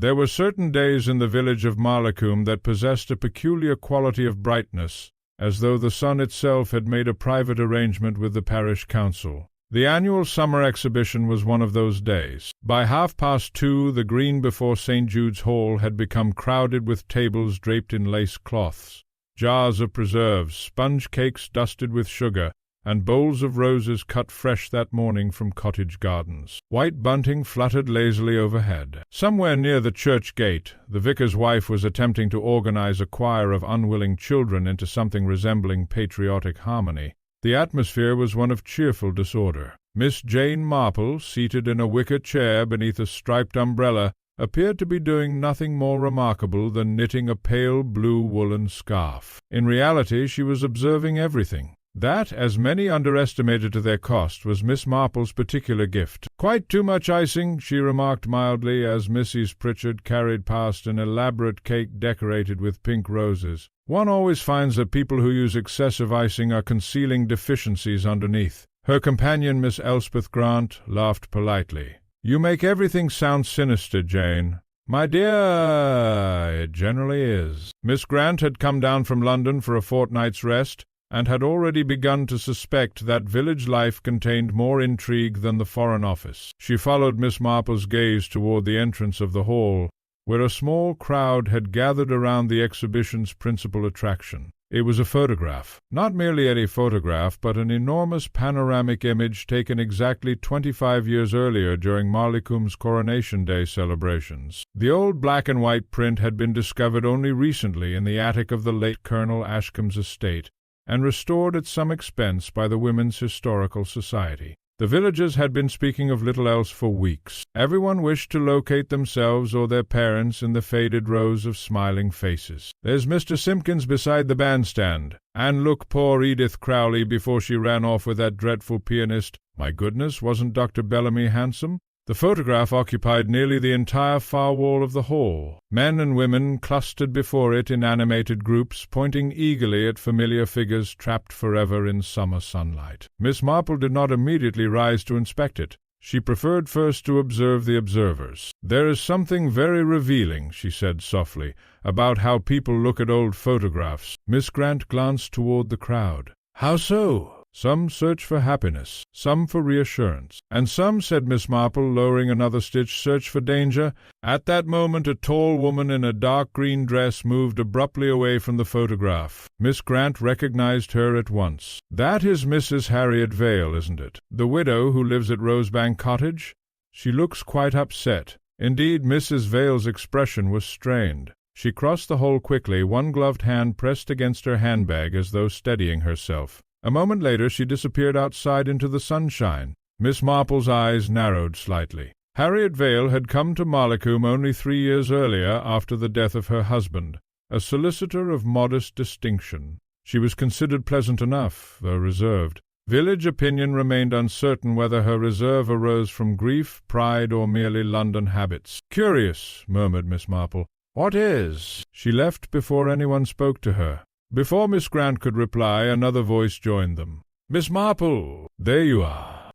There were certain days in the village of Marlecoombe that possessed a peculiar quality of brightness, as though the sun itself had made a private arrangement with the parish council. The annual summer exhibition was one of those days. By 2:30 the green before St. Jude's Hall had become crowded with tables draped in lace cloths, jars of preserves, sponge cakes dusted with sugar, and bowls of roses cut fresh that morning from cottage gardens. White bunting fluttered lazily overhead. Somewhere near the church gate, the vicar's wife was attempting to organize a choir of unwilling children into something resembling patriotic harmony. The atmosphere was one of cheerful disorder. Miss Jane Marple, seated in a wicker chair beneath a striped umbrella, appeared to be doing nothing more remarkable than knitting a pale blue woolen scarf. In reality, she was observing everything. That, as many underestimated to their cost, was Miss Marple's particular gift. "Quite too much icing," she remarked mildly as Mrs. Pritchard carried past an elaborate cake decorated with pink roses. "One always finds that people who use excessive icing are concealing deficiencies underneath." Her companion, Miss Elspeth Grant, laughed politely. "You make everything sound sinister, Jane." "My dear, it generally is." Miss Grant had come down from London for a fortnight's rest, and had already begun to suspect that village life contained more intrigue than the Foreign Office. She followed Miss Marple's gaze toward the entrance of the hall, where a small crowd had gathered around the exhibition's principal attraction. It was a photograph. Not merely any photograph, but an enormous panoramic image taken exactly 25 years earlier during Marlecoombe's Coronation Day celebrations. The old black-and-white print had been discovered only recently in the attic of the late Colonel Ashcombe's estate, and restored at some expense by the Women's Historical Society. The villagers had been speaking of little else for weeks. Everyone wished to locate themselves or their parents in the faded rows of smiling faces. "There's Mr. Simpkins beside the bandstand. And look, poor Edith Crowley before she ran off with that dreadful pianist. My goodness, wasn't Dr. Bellamy handsome?" The photograph occupied nearly the entire far wall of the hall. Men and women clustered before it in animated groups, pointing eagerly at familiar figures trapped forever in summer sunlight. Miss Marple did not immediately rise to inspect it. She preferred first to observe the observers. "There is something very revealing," she said softly, "about how people look at old photographs." Miss Grant glanced toward the crowd. "How so?" "Some search for happiness, some for reassurance, and some," said Miss Marple, lowering another stitch, "search for danger." At that moment a tall woman in a dark green dress moved abruptly away from the photograph. Miss Grant recognized her at once. "That is Mrs. Harriet Vale, isn't it? The widow who lives at Rosebank Cottage? She looks quite upset." Indeed, Mrs. Vale's expression was strained. She crossed the hall quickly, one gloved hand pressed against her handbag as though steadying herself. A moment later she disappeared outside into the sunshine. Miss Marple's eyes narrowed slightly. Harriet Vale had come to Marlecoombe only 3 years earlier after the death of her husband, a solicitor of modest distinction. She was considered pleasant enough, though reserved. Village opinion remained uncertain whether her reserve arose from grief, pride, or merely London habits. "Curious," murmured Miss Marple. "What is?" She left before anyone spoke to her. Before Miss Grant could reply, another voice joined them. "Miss Marple! There you are."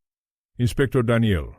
"Inspector Daniel."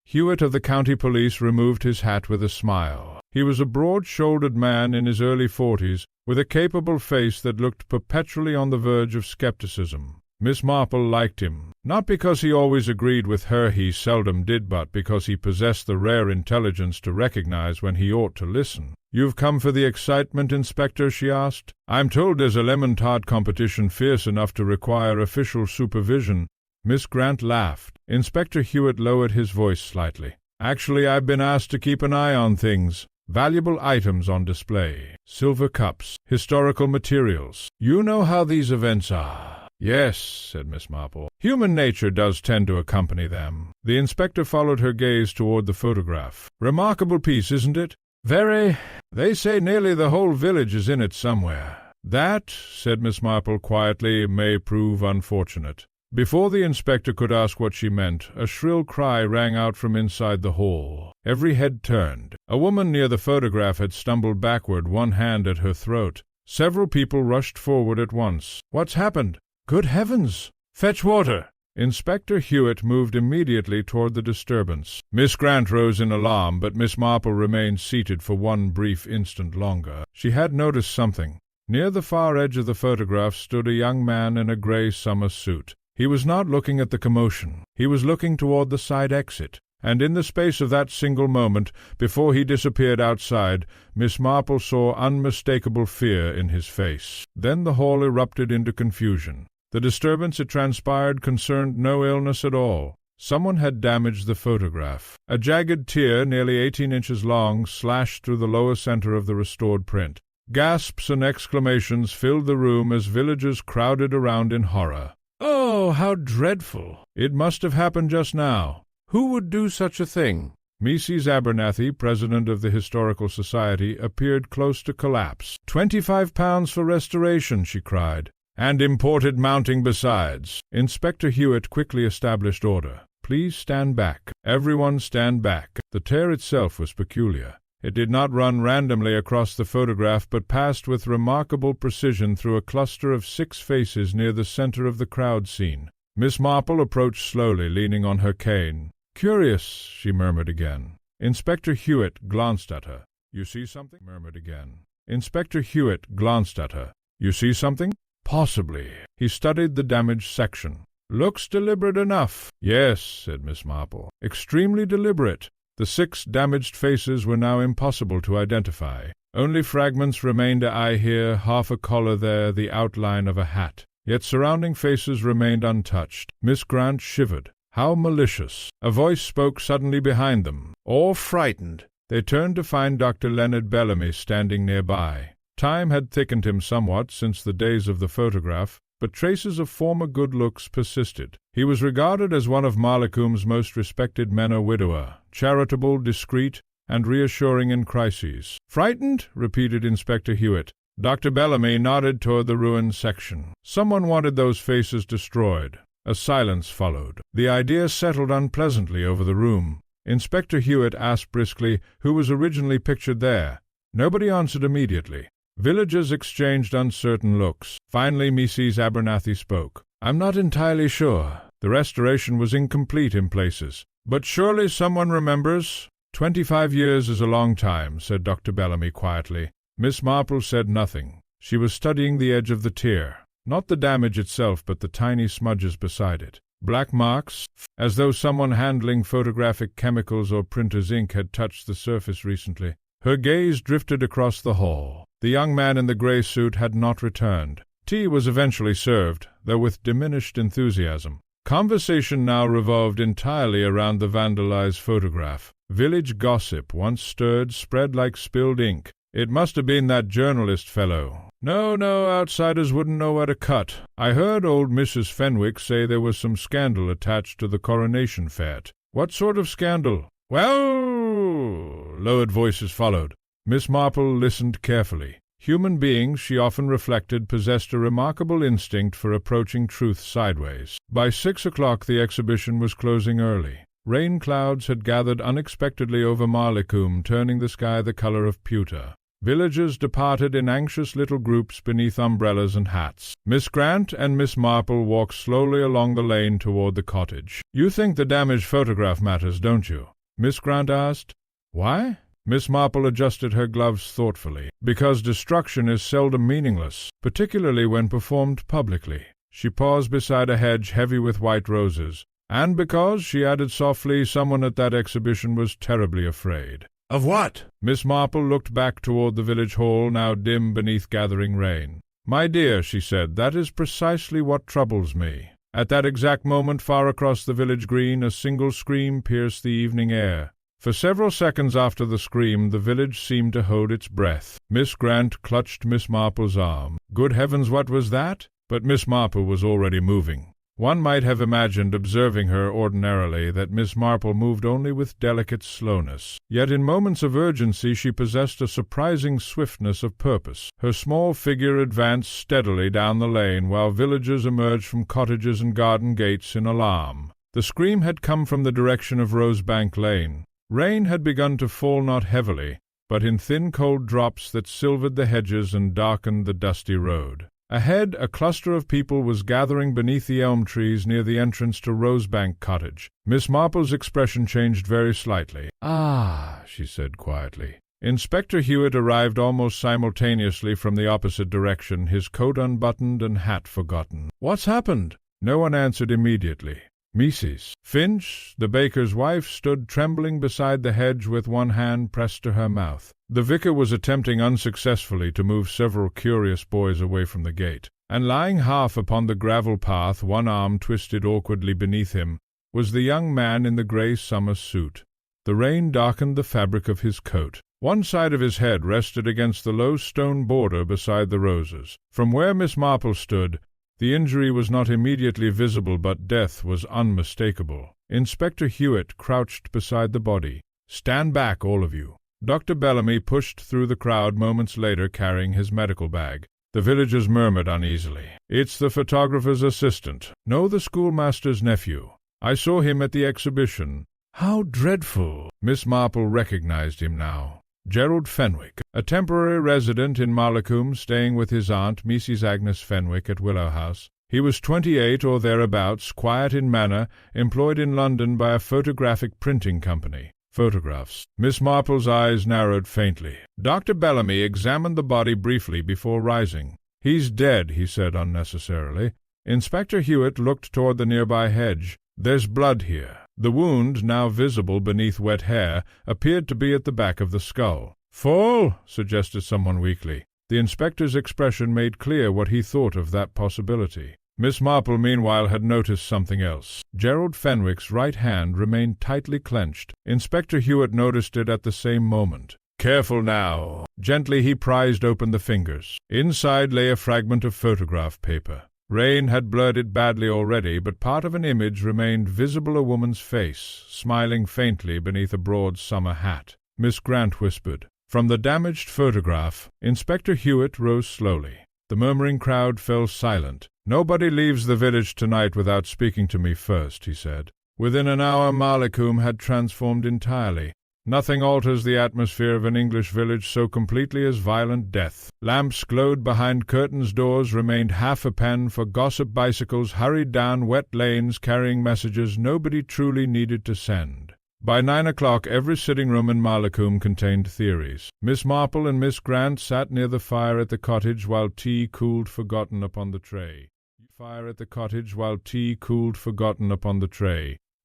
Hewitt of the county police removed his hat with a smile. He was a broad-shouldered man in his early 40s, with a capable face that looked perpetually on the verge of skepticism. Miss Marple liked him, not because he always agreed with her, he seldom did, but because he possessed the rare intelligence to recognize when he ought to listen. "You've come for the excitement, Inspector?" she asked. "I'm told there's a lemon-tart competition fierce enough to require official supervision." Miss Grant laughed. Inspector Hewitt lowered his voice slightly. "Actually, I've been asked to keep an eye on things. Valuable items on display. Silver cups, historical materials. You know how these events are." "Yes," said Miss Marple. "Human nature does tend to accompany them." The inspector followed her gaze toward the photograph. "Remarkable piece, isn't it?" "Very. They say nearly the whole village is in it somewhere." "That," said Miss Marple quietly, "may prove unfortunate." Before the inspector could ask what she meant, a shrill cry rang out from inside the hall. Every head turned. A woman near the photograph had stumbled backward, one hand at her throat. Several people rushed forward at once. "What's happened?" "Good heavens!" "Fetch water!" Inspector Hewitt moved immediately toward the disturbance. Miss Grant rose in alarm, but Miss Marple remained seated for one brief instant longer. She had noticed something. Near the far edge of the photograph stood a young man in a gray summer suit. He was not looking at the commotion. He was looking toward the side exit. And in the space of that single moment, before he disappeared outside, Miss Marple saw unmistakable fear in his face. Then the hall erupted into confusion. The disturbance, it transpired, concerned no illness at all. Someone had damaged the photograph. A jagged tear, nearly 18 inches long, slashed through the lower center of the restored print. Gasps and exclamations filled the room as villagers crowded around in horror. "Oh, how dreadful! It must have happened just now. Who would do such a thing?" Mrs. Abernathy, president of the Historical Society, appeared close to collapse. £25 for restoration," she cried. "And imported mounting besides." Inspector Hewitt quickly established order. "Please stand back. Everyone stand back." The tear itself was peculiar. It did not run randomly across the photograph, but passed with remarkable precision through a cluster of 6 faces near the center of the crowd scene. Miss Marple approached slowly, leaning on her cane. "Curious," she murmured again. Inspector Hewitt glanced at her. "You see something?" murmured again. Inspector Hewitt glanced at her. "You see something?" "Possibly." He studied the damaged section. "Looks deliberate enough." "Yes," said Miss Marple. "Extremely deliberate." The 6 damaged faces were now impossible to identify. Only fragments remained, an eye here, half a collar there, the outline of a hat. Yet surrounding faces remained untouched. Miss Grant shivered. How malicious! A voice spoke suddenly behind them. All frightened, they turned to find Dr. Leonard Bellamy standing nearby. Time had thickened him somewhat since the days of the photograph, but traces of former good looks persisted. He was regarded as one of Malacombe's most respected men, a widower, charitable, discreet, and reassuring in crises. "Frightened?" repeated Inspector Hewitt. Dr. Bellamy nodded toward the ruined section. "Someone wanted those faces destroyed." A silence followed. The idea settled unpleasantly over the room. Inspector Hewitt asked briskly who was originally pictured there. Nobody answered immediately. Villagers exchanged uncertain looks. Finally Mrs. Abernathy spoke. "I'm not entirely sure. The restoration was incomplete in places. But surely someone remembers?" 25 years is a long time," said Dr. Bellamy quietly. Miss Marple said nothing. She was studying the edge of the tear. Not the damage itself, but the tiny smudges beside it. Black marks, as though someone handling photographic chemicals or printer's ink had touched the surface recently. Her gaze drifted across the hall. The young man in the gray suit had not returned. Tea was eventually served, though with diminished enthusiasm. Conversation now revolved entirely around the vandalized photograph. Village gossip, once stirred, spread like spilled ink. "It must have been that journalist fellow." No, outsiders wouldn't know where to cut. I heard old Mrs. Fenwick say there was some scandal attached to the coronation fete." "What sort of scandal?" "Well," lowered voices followed. Miss Marple listened carefully. Human beings, she often reflected, possessed a remarkable instinct for approaching truth sideways. By 6 o'clock the exhibition was closing early. Rain clouds had gathered unexpectedly over Malacombe, turning the sky the color of pewter. Villagers departed in anxious little groups beneath umbrellas and hats. Miss Grant and Miss Marple walked slowly along the lane toward the cottage. "You think the damaged photograph matters, don't you?" Miss Grant asked. "Why?" Miss Marple adjusted her gloves thoughtfully. "Because destruction is seldom meaningless, particularly when performed publicly." She paused beside a hedge heavy with white roses. "And because," she added softly, "someone at that exhibition was terribly afraid." "Of what?" Miss Marple looked back toward the village hall, now dim beneath gathering rain. "My dear," she said, "that is precisely what troubles me." At that exact moment, far across the village green, a single scream pierced the evening air. For several seconds after the scream, the village seemed to hold its breath. Miss Grant clutched Miss Marple's arm. Good heavens, what was that? But Miss Marple was already moving. One might have imagined, observing her ordinarily, that Miss Marple moved only with delicate slowness. Yet in moments of urgency she possessed a surprising swiftness of purpose. Her small figure advanced steadily down the lane, while villagers emerged from cottages and garden gates in alarm. The scream had come from the direction of Rosebank Lane. Rain had begun to fall, not heavily, but in thin cold drops that silvered the hedges and darkened the dusty road. Ahead, a cluster of people was gathering beneath the elm trees near the entrance to Rosebank Cottage. Miss Marple's expression changed very slightly. "Ah," she said quietly. Inspector Hewitt arrived almost simultaneously from the opposite direction, his coat unbuttoned and hat forgotten. "What's happened?" No one answered immediately. Mrs. Finch, the baker's wife, stood trembling beside the hedge with one hand pressed to her mouth. The vicar was attempting unsuccessfully to move several curious boys away from the gate, and lying half upon the gravel path, one arm twisted awkwardly beneath him, was the young man in the grey summer suit. The rain darkened the fabric of his coat. One side of his head rested against the low stone border beside the roses. From where Miss Marple stood, the injury was not immediately visible, but death was unmistakable. Inspector Hewitt crouched beside the body. "Stand back, all of you." Dr. Bellamy pushed through the crowd moments later, carrying his medical bag. The villagers murmured uneasily. "It's the photographer's assistant. No, the schoolmaster's nephew. I saw him at the exhibition." "How dreadful!" Miss Marple recognized him now. Gerald Fenwick, a temporary resident in Malacombe, staying with his aunt, Mrs. Agnes Fenwick, at Willow House. He was 28 or thereabouts, quiet in manner, employed in London by a photographic printing company. Photographs. Miss Marple's eyes narrowed faintly. Dr. Bellamy examined the body briefly before rising. "He's dead," he said unnecessarily. Inspector Hewitt looked toward the nearby hedge. "There's blood here." The wound, now visible beneath wet hair, appeared to be at the back of the skull. "Fall?" suggested someone weakly. The inspector's expression made clear what he thought of that possibility. Miss Marple, meanwhile, had noticed something else. Gerald Fenwick's right hand remained tightly clenched. Inspector Hewitt noticed it at the same moment. "Careful now." Gently he prized open the fingers. Inside lay a fragment of photograph paper. Rain had blurred it badly already, but part of an image remained visible, a woman's face, smiling faintly beneath a broad summer hat. Miss Grant whispered. From the damaged photograph, Inspector Hewitt rose slowly. The murmuring crowd fell silent. "Nobody leaves the village tonight without speaking to me first," he said. Within an hour Malacombe had transformed entirely. Nothing alters the atmosphere of an English village so completely as violent death. Lamps glowed behind curtains, doors remained half open, for gossip bicycles hurried down wet lanes carrying messages nobody truly needed to send. By 9 o'clock every sitting-room in Malacombe contained theories. Miss Marple and Miss Grant sat near the fire at the cottage while tea cooled forgotten upon the tray.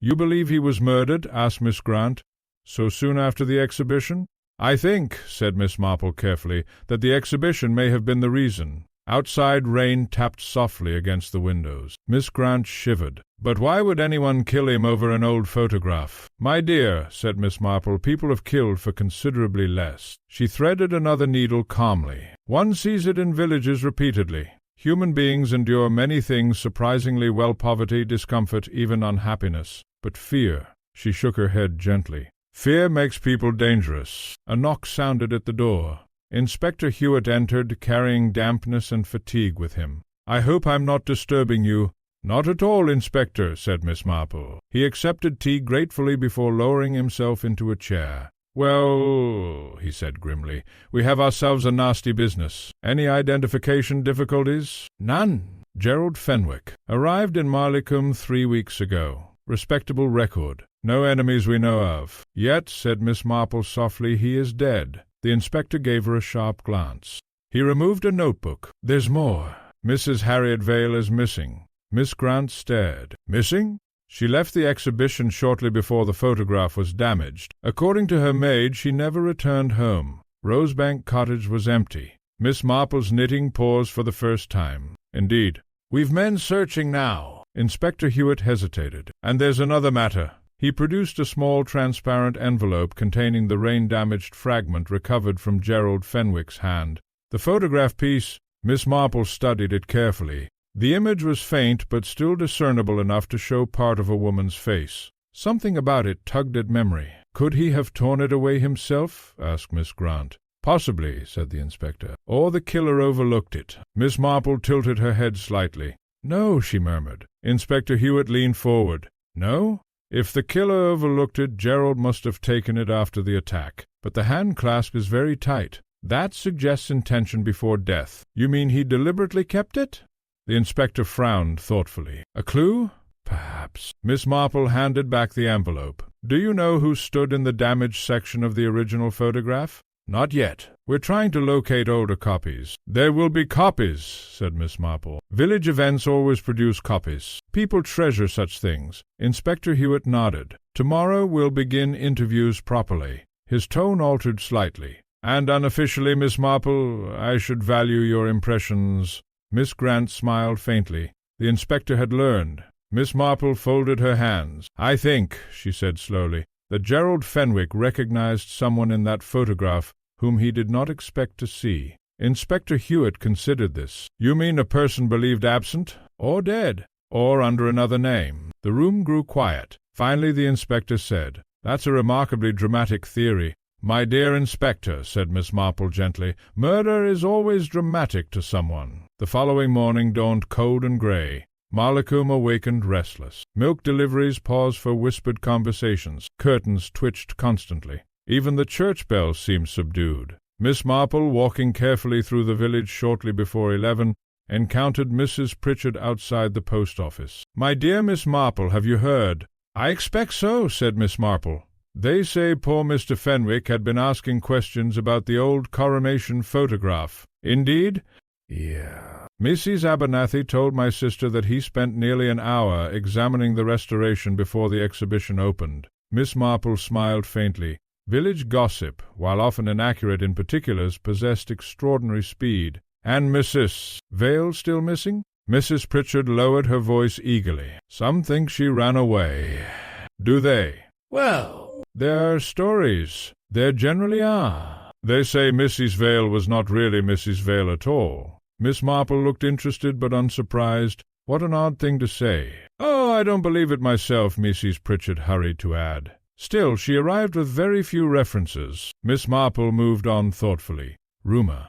"You believe he was murdered?" asked Miss Grant. "So soon after the exhibition?" "I think," said Miss Marple carefully, "that the exhibition may have been the reason." Outside rain tapped softly against the windows. Miss Grant shivered. "But why would anyone kill him over an old photograph?" "My dear," said Miss Marple, "people have killed for considerably less." She threaded another needle calmly. "One sees it in villages repeatedly. Human beings endure many things surprisingly well, poverty, discomfort, even unhappiness. But fear—" She shook her head gently. "Fear makes people dangerous." A knock sounded at the door. Inspector Hewitt entered, carrying dampness and fatigue with him. "I hope I'm not disturbing you." "Not at all, Inspector," said Miss Marple. He accepted tea gratefully before lowering himself into a chair. "Well," he said grimly, "we have ourselves a nasty business. Any identification difficulties?" "None." Gerald Fenwick arrived in Malacombe 3 weeks ago. Respectable record. No enemies we know of. Yet, said Miss Marple softly, he is dead. The inspector gave her a sharp glance. He removed a notebook. "There's more. Mrs. Harriet Vale is missing." Miss Grant stared. "Missing?" "She left the exhibition shortly before the photograph was damaged. According to her maid, she never returned home. Rosebank Cottage was empty." Miss Marple's knitting paused for the first time. "Indeed. We've men searching now." Inspector Hewitt hesitated. "And there's another matter." He produced a small transparent envelope containing the rain-damaged fragment recovered from Gerald Fenwick's hand. The photograph piece, Miss Marple studied it carefully. The image was faint but still discernible enough to show part of a woman's face. Something about it tugged at memory. "Could he have torn it away himself?" asked Miss Grant. "Possibly," said the inspector. "Or the killer overlooked it." Miss Marple tilted her head slightly. "No," she murmured. Inspector Hewitt leaned forward. "No? If the killer overlooked it, Gerald must have taken it after the attack. But the hand clasp is very tight. That suggests intention before death. You mean he deliberately kept it? The inspector frowned thoughtfully. A clue? Perhaps. Miss Marple handed back the envelope. Do you know who stood in the damaged section of the original photograph? Not yet. We're trying to locate older copies. There will be copies, said Miss Marple. Village events always produce copies. People treasure such things. Inspector Hewitt nodded. Tomorrow we'll begin interviews properly. His tone altered slightly. And unofficially, Miss Marple, I should value your impressions. Miss Grant smiled faintly. The inspector had learned. Miss Marple folded her hands. I think, she said slowly, that Gerald Fenwick recognized someone in that photograph whom he did not expect to see. Inspector Hewitt considered this. You mean a person believed absent, or dead, or under another name? The room grew quiet. Finally the inspector said, That's a remarkably dramatic theory. My dear inspector, said Miss Marple gently, murder is always dramatic to someone. The following morning dawned cold and grey. Malcolm awakened restless. Milk deliveries paused for whispered conversations. Curtains twitched constantly. Even the church bells seemed subdued. Miss Marple, walking carefully through the village shortly before 11, encountered Mrs. Pritchard outside the post office. My dear Miss Marple, have you heard? I expect so, said Miss Marple. They say poor Mr. Fenwick had been asking questions about the old coronation photograph. Indeed? Yeah. Mrs. Abernathy told my sister that he spent nearly an hour examining the restoration before the exhibition opened. Miss Marple smiled faintly. Village gossip, while often inaccurate in particulars, possessed extraordinary speed. And Mrs. Vale still missing? Mrs. Pritchard lowered her voice eagerly. Some think she ran away. Do they? Well, there are stories. There generally are. They say Mrs. Vale was not really Mrs. Vale at all. Miss Marple looked interested but unsurprised. What an odd thing to say. Oh, I don't believe it myself, Mrs. Pritchard hurried to add. Still, she arrived with very few references. Miss Marple moved on thoughtfully. Rumour.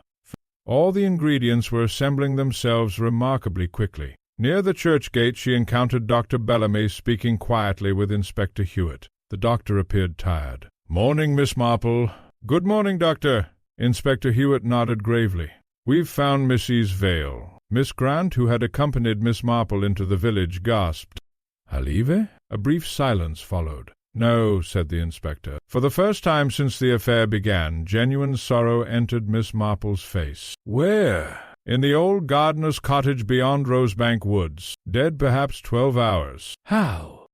All the ingredients were assembling themselves remarkably quickly. Near the church gate she encountered Dr. Bellamy speaking quietly with Inspector Hewitt. The doctor appeared tired. Morning, Miss Marple. Good morning, Doctor. Inspector Hewitt nodded gravely. We've found Mrs. Vale. Miss Grant, who had accompanied Miss Marple into the village, gasped. Alive? A brief silence followed. No, said the inspector. For the first time since the affair began, genuine sorrow entered Miss Marple's face. Where? In the old gardener's cottage beyond Rosebank Woods. Dead perhaps 12 hours. How?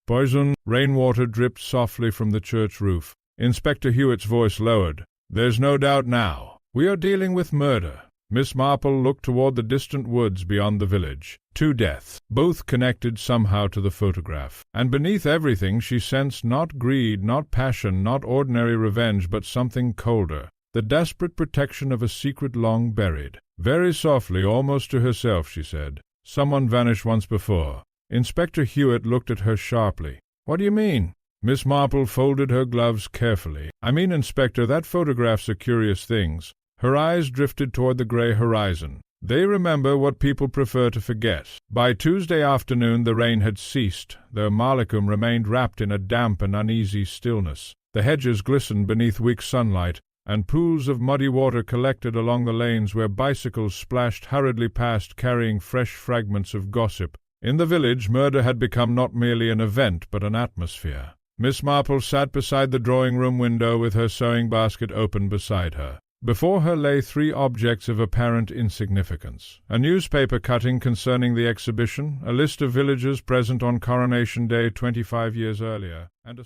Poison. Rainwater dripped softly from the church roof. Inspector Hewitt's voice lowered. There's no doubt now. We are dealing with murder. Miss Marple looked toward the distant woods beyond the village. 2 deaths, both connected somehow to the photograph. And beneath everything she sensed not greed, not passion, not ordinary revenge, but something colder. The desperate protection of a secret long buried. Very softly, almost to herself, she said, Someone vanished once before. Inspector Hewitt looked at her sharply. What do you mean? Miss Marple folded her gloves carefully. I mean, Inspector, that photograph's a curious thing. Her eyes drifted toward the gray horizon. They remember what people prefer to forget. By Tuesday afternoon the rain had ceased, though Malcolm remained wrapped in a damp and uneasy stillness. The hedges glistened beneath weak sunlight, and pools of muddy water collected along the lanes where bicycles splashed hurriedly past carrying fresh fragments of gossip. In the village, murder had become not merely an event but an atmosphere. Miss Marple sat beside the drawing-room window with her sewing-basket open beside her. Before her lay 3 objects of apparent insignificance. A newspaper cutting concerning the exhibition, a list of villagers present on Coronation Day 25 years earlier, and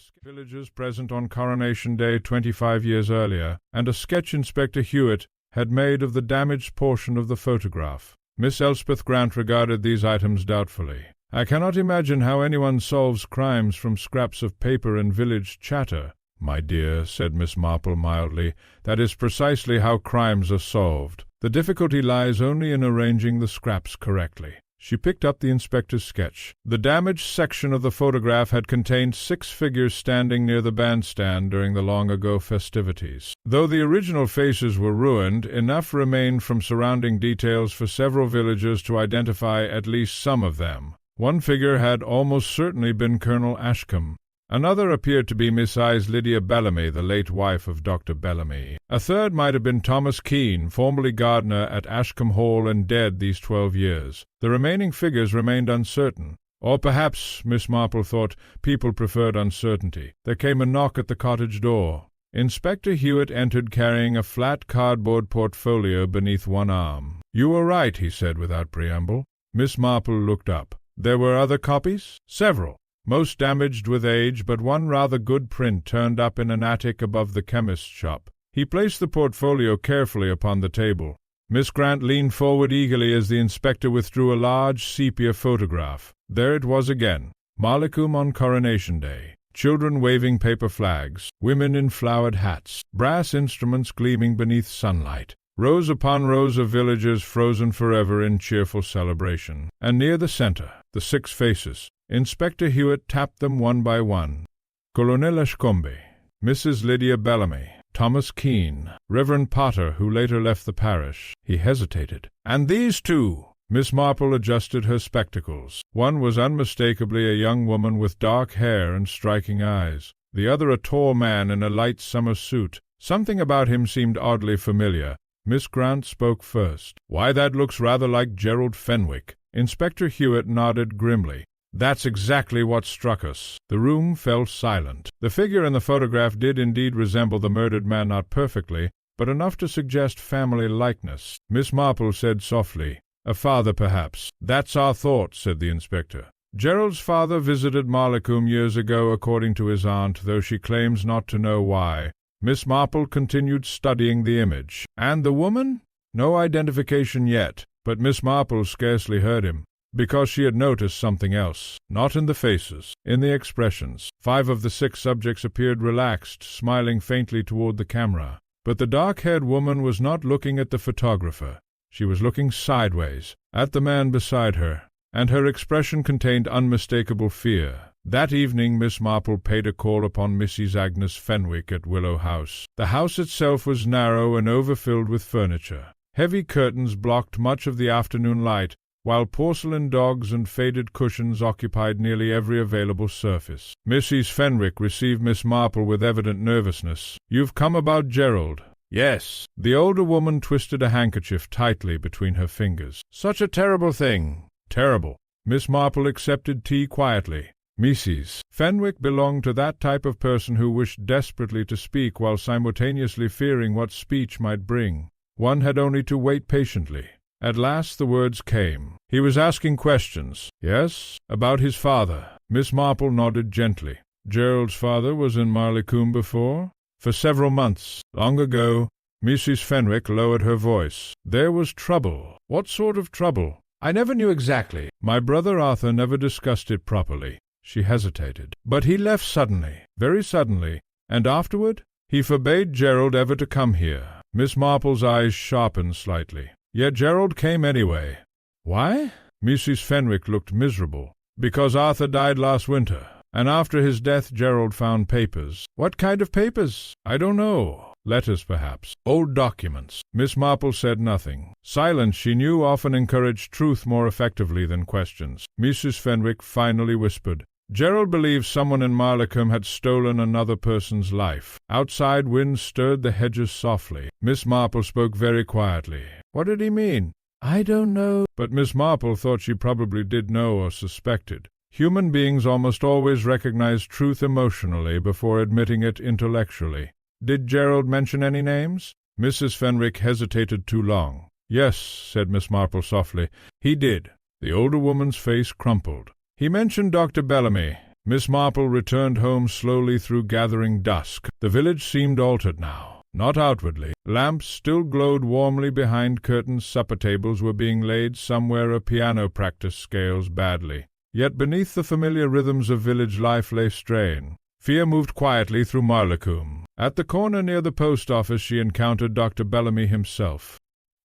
a sketch Inspector Hewitt had made of the damaged portion of the photograph. Miss Elspeth Grant regarded these items doubtfully. I cannot imagine how anyone solves crimes from scraps of paper and village chatter. My dear, said Miss Marple mildly, that is precisely how crimes are solved. The difficulty lies only in arranging the scraps correctly. She picked up the inspector's sketch. The damaged section of the photograph had contained 6 figures standing near the bandstand during the long-ago festivities. Though the original faces were ruined, enough remained from surrounding details for several villagers to identify at least some of them. One figure had almost certainly been Colonel Ashcombe. Another appeared to be Mrs. Lydia Bellamy, the late wife of Dr. Bellamy. A third might have been Thomas Keene, formerly gardener at Ashcombe Hall and dead these 12 years. The remaining figures remained uncertain. Or perhaps, Miss Marple thought, people preferred uncertainty. There came a knock at the cottage door. Inspector Hewitt entered carrying a flat cardboard portfolio beneath one arm. "You were right," he said without preamble. Miss Marple looked up. "There were other copies?" "Several. Most damaged with age, but one rather good print turned up in an attic above the chemist's shop." He placed the portfolio carefully upon the table. Miss Grant leaned forward eagerly as the inspector withdrew a large sepia photograph. There it was again. Malacombe on Coronation Day. Children waving paper flags, women in flowered hats, brass instruments gleaming beneath sunlight, rows upon rows of villagers frozen forever in cheerful celebration. And near the center, the 6 faces. Inspector Hewitt tapped them one by one. Colonel Ashcombe, Mrs. Lydia Bellamy, Thomas Keene, Reverend Potter, who later left the parish. He hesitated. "And these two?" Miss Marple adjusted her spectacles. One was unmistakably a young woman with dark hair and striking eyes. The other a tall man in a light summer suit. Something about him seemed oddly familiar. Miss Grant spoke first. "Why, that looks rather like Gerald Fenwick." Inspector Hewitt nodded grimly. "That's exactly what struck us." The room fell silent. The figure in the photograph did indeed resemble the murdered man, not perfectly, but enough to suggest family likeness. Miss Marple said softly, "A father, perhaps." "That's our thought," said the inspector. "Gerald's father visited Malacombe years ago, according to his aunt, though she claims not to know why." Miss Marple continued studying the image. "And the woman?" "No identification yet." But Miss Marple scarcely heard him, because she had noticed something else. Not in the faces, in the expressions. 5 of the 6 subjects appeared relaxed, smiling faintly toward the camera. But the dark-haired woman was not looking at the photographer. She was looking sideways, at the man beside her, and her expression contained unmistakable fear. That evening Miss Marple paid a call upon Mrs. Agnes Fenwick at Willow House. The house itself was narrow and overfilled with furniture. Heavy curtains blocked much of the afternoon light, while porcelain dogs and faded cushions occupied nearly every available surface. Mrs. Fenwick received Miss Marple with evident nervousness. "You've come about Gerald." "Yes." The older woman twisted a handkerchief tightly between her fingers. "Such a terrible thing." "Terrible." Miss Marple accepted tea quietly. Mrs. Fenwick belonged to that type of person who wished desperately to speak while simultaneously fearing what speech might bring. One had only to wait patiently. At last the words came. He was asking questions. "Yes, about his father." Miss Marple nodded gently. "Gerald's father was in Malacombe before?" "For several months. Long ago." Mrs. Fenwick lowered her voice. "There was trouble." "What sort of trouble?" "I never knew exactly. My brother Arthur never discussed it properly." She hesitated. "But he left suddenly, very suddenly. And afterward?" "He forbade Gerald ever to come here." Miss Marple's eyes sharpened slightly. "Yet Gerald came anyway." "Why?" Mrs. Fenwick looked miserable. "Because Arthur died last winter, and after his death Gerald found papers." "What kind of papers?" "I don't know. Letters, perhaps. Old documents." Miss Marple said nothing. Silence, she knew, often encouraged truth more effectively than questions. Mrs. Fenwick finally whispered, "Gerald believes someone in Malacombe had stolen another person's life." Outside, wind stirred the hedges softly. Miss Marple spoke very quietly. "What did he mean?" "I don't know." But Miss Marple thought she probably did know or suspected. Human beings almost always recognize truth emotionally before admitting it intellectually. "Did Gerald mention any names?" Mrs. Fenwick hesitated too long. "Yes," said Miss Marple softly, "he did." The older woman's face crumpled. "He mentioned Dr. Bellamy." Miss Marple returned home slowly through gathering dusk. The village seemed altered now. Not outwardly. Lamps still glowed warmly behind curtains. Supper tables were being laid somewhere. A piano practiced scales badly. Yet beneath the familiar rhythms of village life lay strain. Fear moved quietly through Malacombe. At the corner near the post office she encountered Dr. Bellamy himself.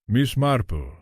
"Miss Marple."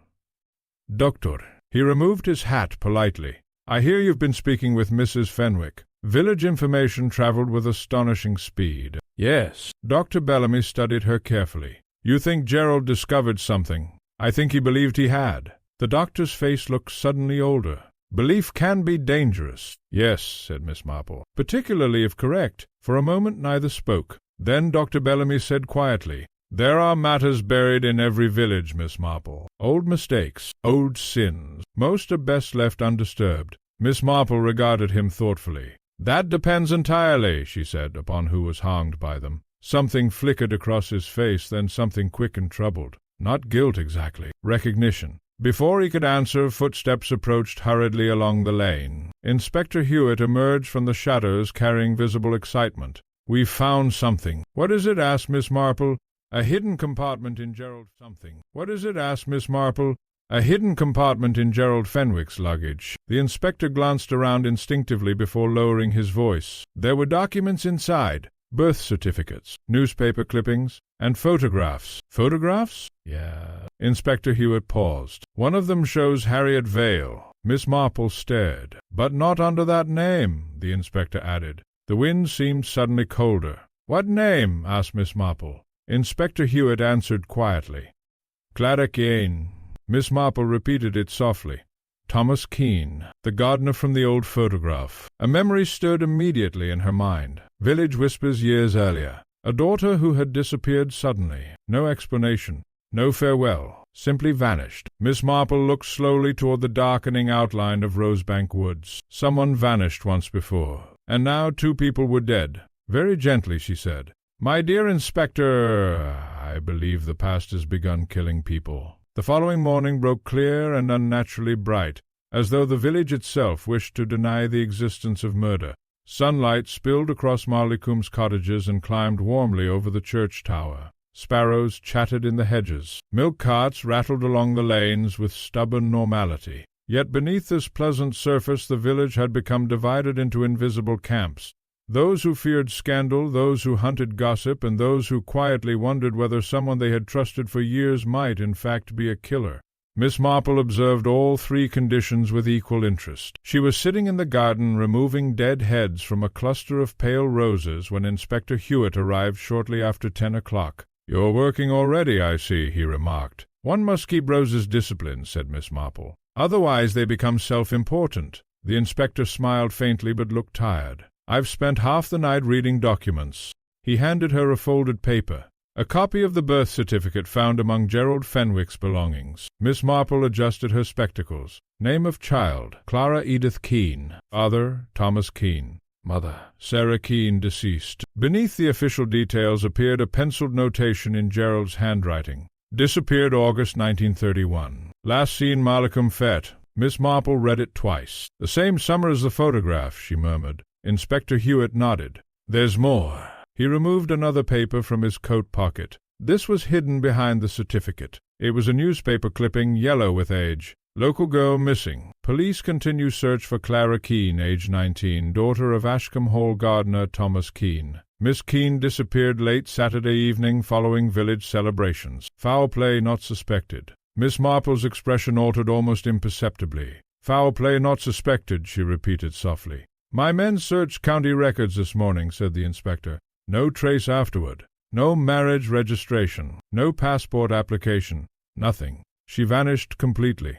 "Doctor." He removed his hat politely. "I hear you've been speaking with Mrs. Fenwick." Village information traveled with astonishing speed. "Yes." Dr. Bellamy studied her carefully. "You think Gerald discovered something?" "I think he believed he had." The doctor's face looked suddenly older. Belief can be dangerous. Yes, said Miss Marple, particularly if correct. For a moment neither spoke. Then Dr. Bellamy said quietly, "There are matters buried in every village, Miss Marple. Old mistakes, old sins. Most are best left undisturbed." Miss Marple regarded him thoughtfully. "That depends entirely," she said, upon who was harmed by them. Something flickered across his face, then something quick and troubled. Not guilt exactly, recognition. Before he could answer, footsteps approached hurriedly along the lane. Inspector Hewitt emerged from the shadows carrying visible excitement. "We've found something." "What is it?" asked Miss Marple. "A hidden compartment in Gerald something." "What is it?" asked Miss Marple. "A hidden compartment in Gerald Fenwick's luggage." The inspector glanced around instinctively before lowering his voice. There were documents inside. Birth certificates, newspaper clippings, and photographs. Photographs? Yeah. Inspector Hewitt paused. "One of them shows Harriet Vale." Miss Marple stared. "But not under that name," the inspector added. The wind seemed suddenly colder. "What name?" asked Miss Marple. Inspector Hewitt answered quietly. "Clara Keane." Miss Marple repeated it softly. Thomas Keane, the gardener from the old photograph. A memory stirred immediately in her mind. Village whispers years earlier. A daughter who had disappeared suddenly. No explanation, no farewell, simply vanished. Miss Marple looked slowly toward the darkening outline of Rosebank Woods. Someone vanished once before, and now 2 people were dead. Very gently she said, "My dear Inspector, I believe the past has begun killing people." The following morning broke clear and unnaturally bright, as though the village itself wished to deny the existence of murder. Sunlight spilled across Marleycomb's cottages and climbed warmly over the church tower. Sparrows chattered in the hedges. Milk carts rattled along the lanes with stubborn normality. Yet beneath this pleasant surface the village had become divided into invisible camps. Those who feared scandal, those who hunted gossip, and those who quietly wondered whether someone they had trusted for years might, in fact, be a killer. Miss Marple observed all 3 conditions with equal interest. She was sitting in the garden removing dead heads from a cluster of pale roses when Inspector Hewitt arrived shortly after 10 o'clock. "You're working already, I see," he remarked. "One must keep roses disciplined," said Miss Marple. "Otherwise they become self-important." The inspector smiled faintly but looked tired. "I've spent half the night reading documents." He handed her a folded paper. A copy of the birth certificate found among Gerald Fenwick's belongings. Miss Marple adjusted her spectacles. Name of child, Clara Edith Keane. Father, Thomas Keane. Mother, Sarah Keane, deceased. Beneath the official details appeared a penciled notation in Gerald's handwriting. Disappeared August 1931. Last seen Malcolm Fett. Miss Marple read it twice. "The same summer as the photograph," she murmured. Inspector Hewitt nodded. "There's more." He removed another paper from his coat pocket. This was hidden behind the certificate. It was a newspaper clipping, yellow with age. "Local girl missing. Police continue search for Clara Keane, age 19, daughter of Ashcombe Hall gardener Thomas Keane. Miss Keane disappeared late Saturday evening following village celebrations. Foul play not suspected." Miss Marple's expression altered almost imperceptibly. "Foul play not suspected," she repeated softly. "My men searched county records this morning," said the inspector. "No trace afterward. No marriage registration. No passport application. Nothing. She vanished completely."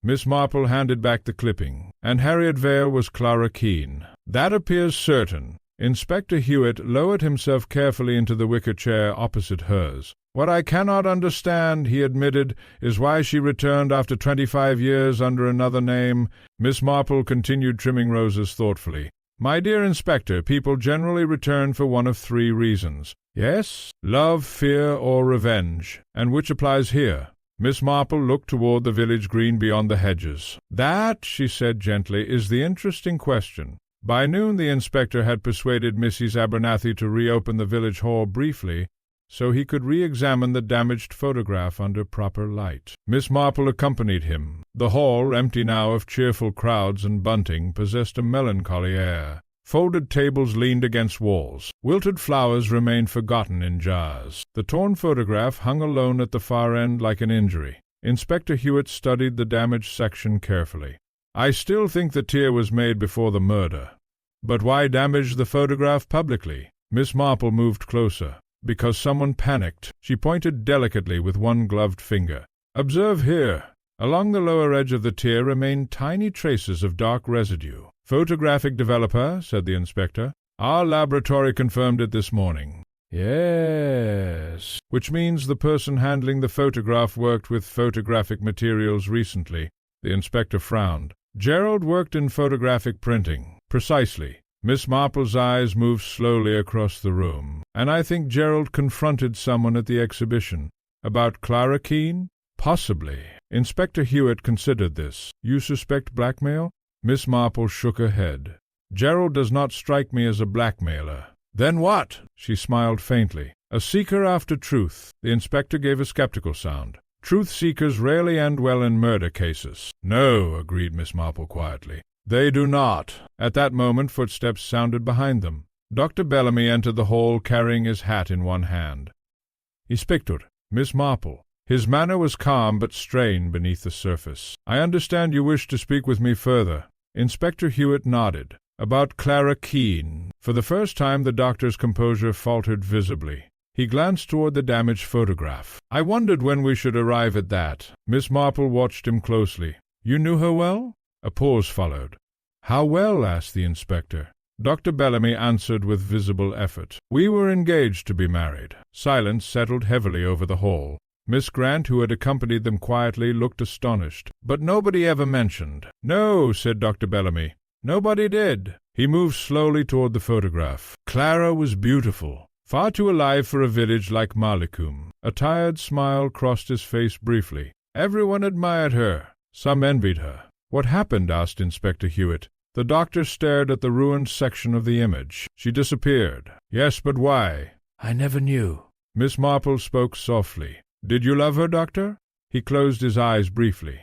Miss Marple handed back the clipping. "And Harriet Vale was Clara Keane." "That appears certain." Inspector Hewitt lowered himself carefully into the wicker chair opposite hers. "What I cannot understand," he admitted, "is why she returned after 25 years under another name." Miss Marple continued trimming roses thoughtfully. "My dear Inspector, people generally return for one of 3 reasons. Yes? Love, fear, or revenge. And which applies here?" Miss Marple looked toward the village green beyond the hedges. "That," she said gently, "is the interesting question." By noon the inspector had persuaded Mrs. Abernathy to reopen the village hall briefly, so he could re-examine the damaged photograph under proper light. Miss Marple accompanied him. The hall, empty now of cheerful crowds and bunting, possessed a melancholy air. Folded tables leaned against walls. Wilted flowers remained forgotten in jars. The torn photograph hung alone at the far end like an injury. Inspector Hewitt studied the damaged section carefully. "I still think the tear was made before the murder. But why damage the photograph publicly?" Miss Marple moved closer. "Because someone panicked." She pointed delicately with one gloved finger. "Observe here." Along the lower edge of the tier remained tiny traces of dark residue. "Photographic developer," said the inspector. "Our laboratory confirmed it this morning." "Yes, which means the person handling the photograph worked with photographic materials recently." The inspector frowned. "Gerald worked in photographic printing." "Precisely." Miss Marple's eyes moved slowly across the room. "And I think Gerald confronted someone at the exhibition." "About Clara Keene?" "Possibly." Inspector Hewitt considered this. "You suspect blackmail?" Miss Marple shook her head. "Gerald does not strike me as a blackmailer." "Then what?" She smiled faintly. "A seeker after truth." The inspector gave a skeptical sound. "Truth-seekers rarely end well in murder cases." "No," agreed Miss Marple quietly. "They do not." At that moment footsteps sounded behind them. Dr. Bellamy entered the hall carrying his hat in one hand. "Inspector, Miss Marple." His manner was calm but strained beneath the surface. "I understand you wish to speak with me further." Inspector Hewitt nodded. "About Clara Keene." For the first time the doctor's composure faltered visibly. He glanced toward the damaged photograph. "I wondered when we should arrive at that." Miss Marple watched him closely. "You knew her well?" A pause followed. "How well?" asked the inspector. Dr. Bellamy answered with visible effort. "We were engaged to be married." Silence settled heavily over the hall. Miss Grant, who had accompanied them quietly, looked astonished. "But nobody ever mentioned." "No," said Dr. Bellamy. "Nobody did." He moved slowly toward the photograph. "Clara was beautiful. Far too alive for a village like Mallicum." A tired smile crossed his face briefly. "Everyone admired her. Some envied her." "What happened?" asked Inspector Hewitt. The doctor stared at the ruined section of the image. "She disappeared." "Yes, but why?" "I never knew." Miss Marple spoke softly. "Did you love her, doctor?" He closed his eyes briefly.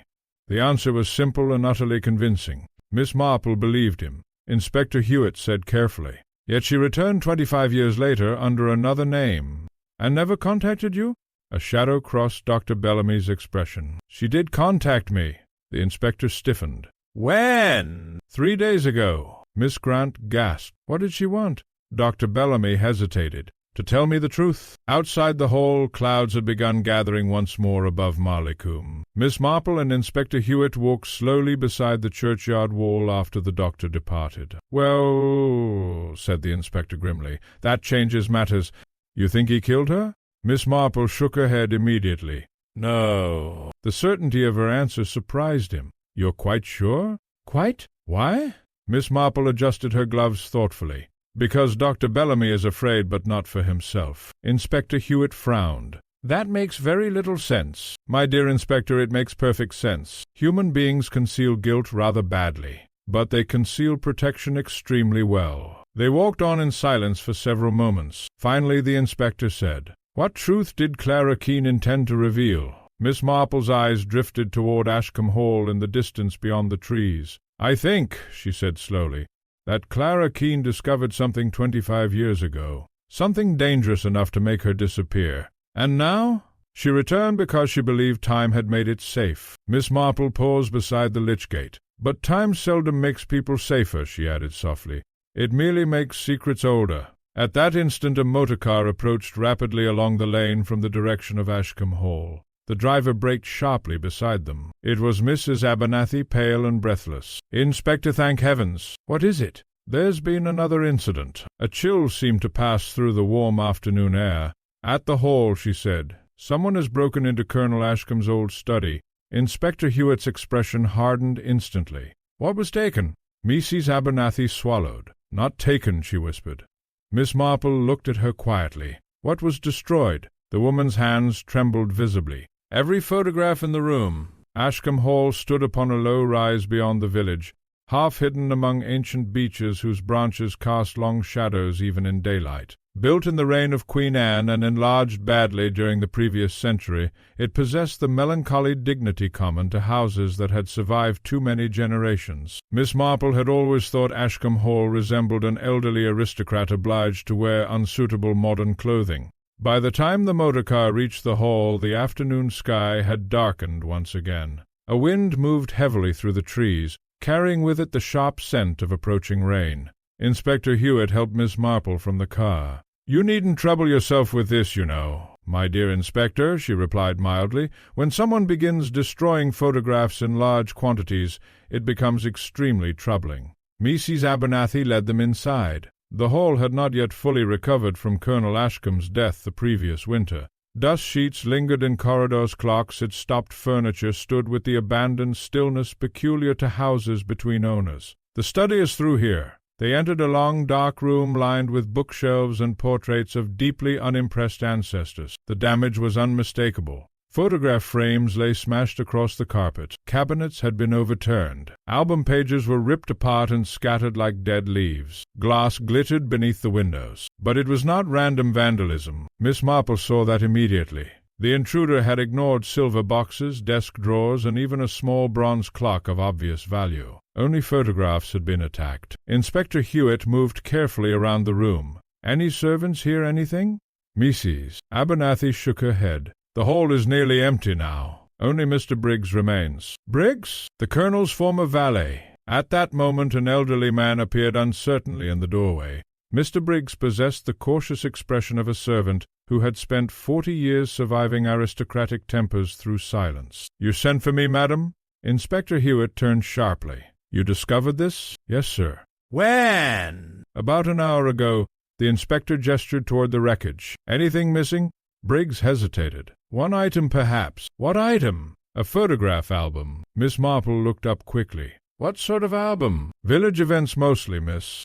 The answer was simple and utterly convincing. Miss Marple believed him. Inspector Hewitt said carefully, "Yet she returned 25 years later under another name." "And never contacted you?" A shadow crossed Dr. Bellamy's expression. "She did contact me." The inspector stiffened. "When?" "3 days ago." Miss Grant gasped. "What did she want?" Dr. Bellamy hesitated. "To tell me the truth." Outside the hall, clouds had begun gathering once more above Mallicum. Miss Marple and Inspector Hewitt walked slowly beside the churchyard wall after the doctor departed. "Well," said the inspector grimly, "that changes matters. You think he killed her?" Miss Marple shook her head immediately. "No." The certainty of her answer surprised him. "You're quite sure?" "Quite." "Why?" Miss Marple adjusted her gloves thoughtfully. "Because Dr. Bellamy is afraid, but not for himself." Inspector Hewitt frowned. "That makes very little sense." "My dear Inspector, it makes perfect sense. Human beings conceal guilt rather badly, but they conceal protection extremely well." They walked on in silence for several moments. Finally the inspector said, "What truth did Clara Keene intend to reveal?" Miss Marple's eyes drifted toward Ashcombe Hall in the distance beyond the trees. "I think," she said slowly, "that Clara Keene discovered something 25 years ago, something dangerous enough to make her disappear. And now? She returned because she believed time had made it safe." Miss Marple paused beside the lich gate. "But time seldom makes people safer," she added softly. "It merely makes secrets older." At that instant a motor-car approached rapidly along the lane from the direction of Ashcombe Hall. The driver braked sharply beside them. It was Mrs. Abernathy, pale and breathless. "Inspector, thank heavens!" "What is it?" "There's been another incident." A chill seemed to pass through the warm afternoon air. "At the Hall," she said, "someone has broken into Colonel Ashcombe's old study." Inspector Hewitt's expression hardened instantly. "What was taken?" Mrs. Abernathy swallowed. "Not taken," she whispered. Miss Marple looked at her quietly. "What was destroyed?" The woman's hands trembled visibly. "Every photograph in the room." Ashcombe Hall stood upon a low rise beyond the village, half hidden among ancient beeches whose branches cast long shadows even in daylight. Built in the reign of Queen Anne and enlarged badly during the previous century, it possessed the melancholy dignity common to houses that had survived too many generations. Miss Marple had always thought Ashcombe Hall resembled an elderly aristocrat obliged to wear unsuitable modern clothing. By the time the motor-car reached the hall, the afternoon sky had darkened once again. A wind moved heavily through the trees, carrying with it the sharp scent of approaching rain. Inspector Hewitt helped Miss Marple from the car. "You needn't trouble yourself with this, you know." "My dear Inspector," she replied mildly, "when someone begins destroying photographs in large quantities, it becomes extremely troubling." Mrs. Abernathy led them inside. The hall had not yet fully recovered from Colonel Ashcombe's death the previous winter. Dust sheets lingered in corridors, clocks had stopped, furniture stood with the abandoned stillness peculiar to houses between owners. "The study is through here." They entered a long, dark room lined with bookshelves and portraits of deeply unimpressed ancestors. The damage was unmistakable. Photograph frames lay smashed across the carpet. Cabinets had been overturned. Album pages were ripped apart and scattered like dead leaves. Glass glittered beneath the windows. But it was not random vandalism. Miss Marple saw that immediately. The intruder had ignored silver boxes, desk drawers, and even a small bronze clock of obvious value. Only photographs had been attacked. Inspector Hewitt moved carefully around the room. "Any servants hear anything?" Mrs. Abernathy shook her head. "The hall is nearly empty now. Only Mr. Briggs remains." "Briggs?" "The Colonel's former valet." At that moment an elderly man appeared uncertainly in the doorway. Mr. Briggs possessed the cautious expression of a servant who had spent 40 years surviving aristocratic tempers through silence. "You sent for me, madam?" Inspector Hewitt turned sharply. "You discovered this?" "Yes, sir." "When?" "About an hour ago." The inspector gestured toward the wreckage. "Anything missing?" Briggs hesitated. "One item, perhaps." "What item?" "A photograph album." Miss Marple looked up quickly. "What sort of album?" "Village events mostly, miss.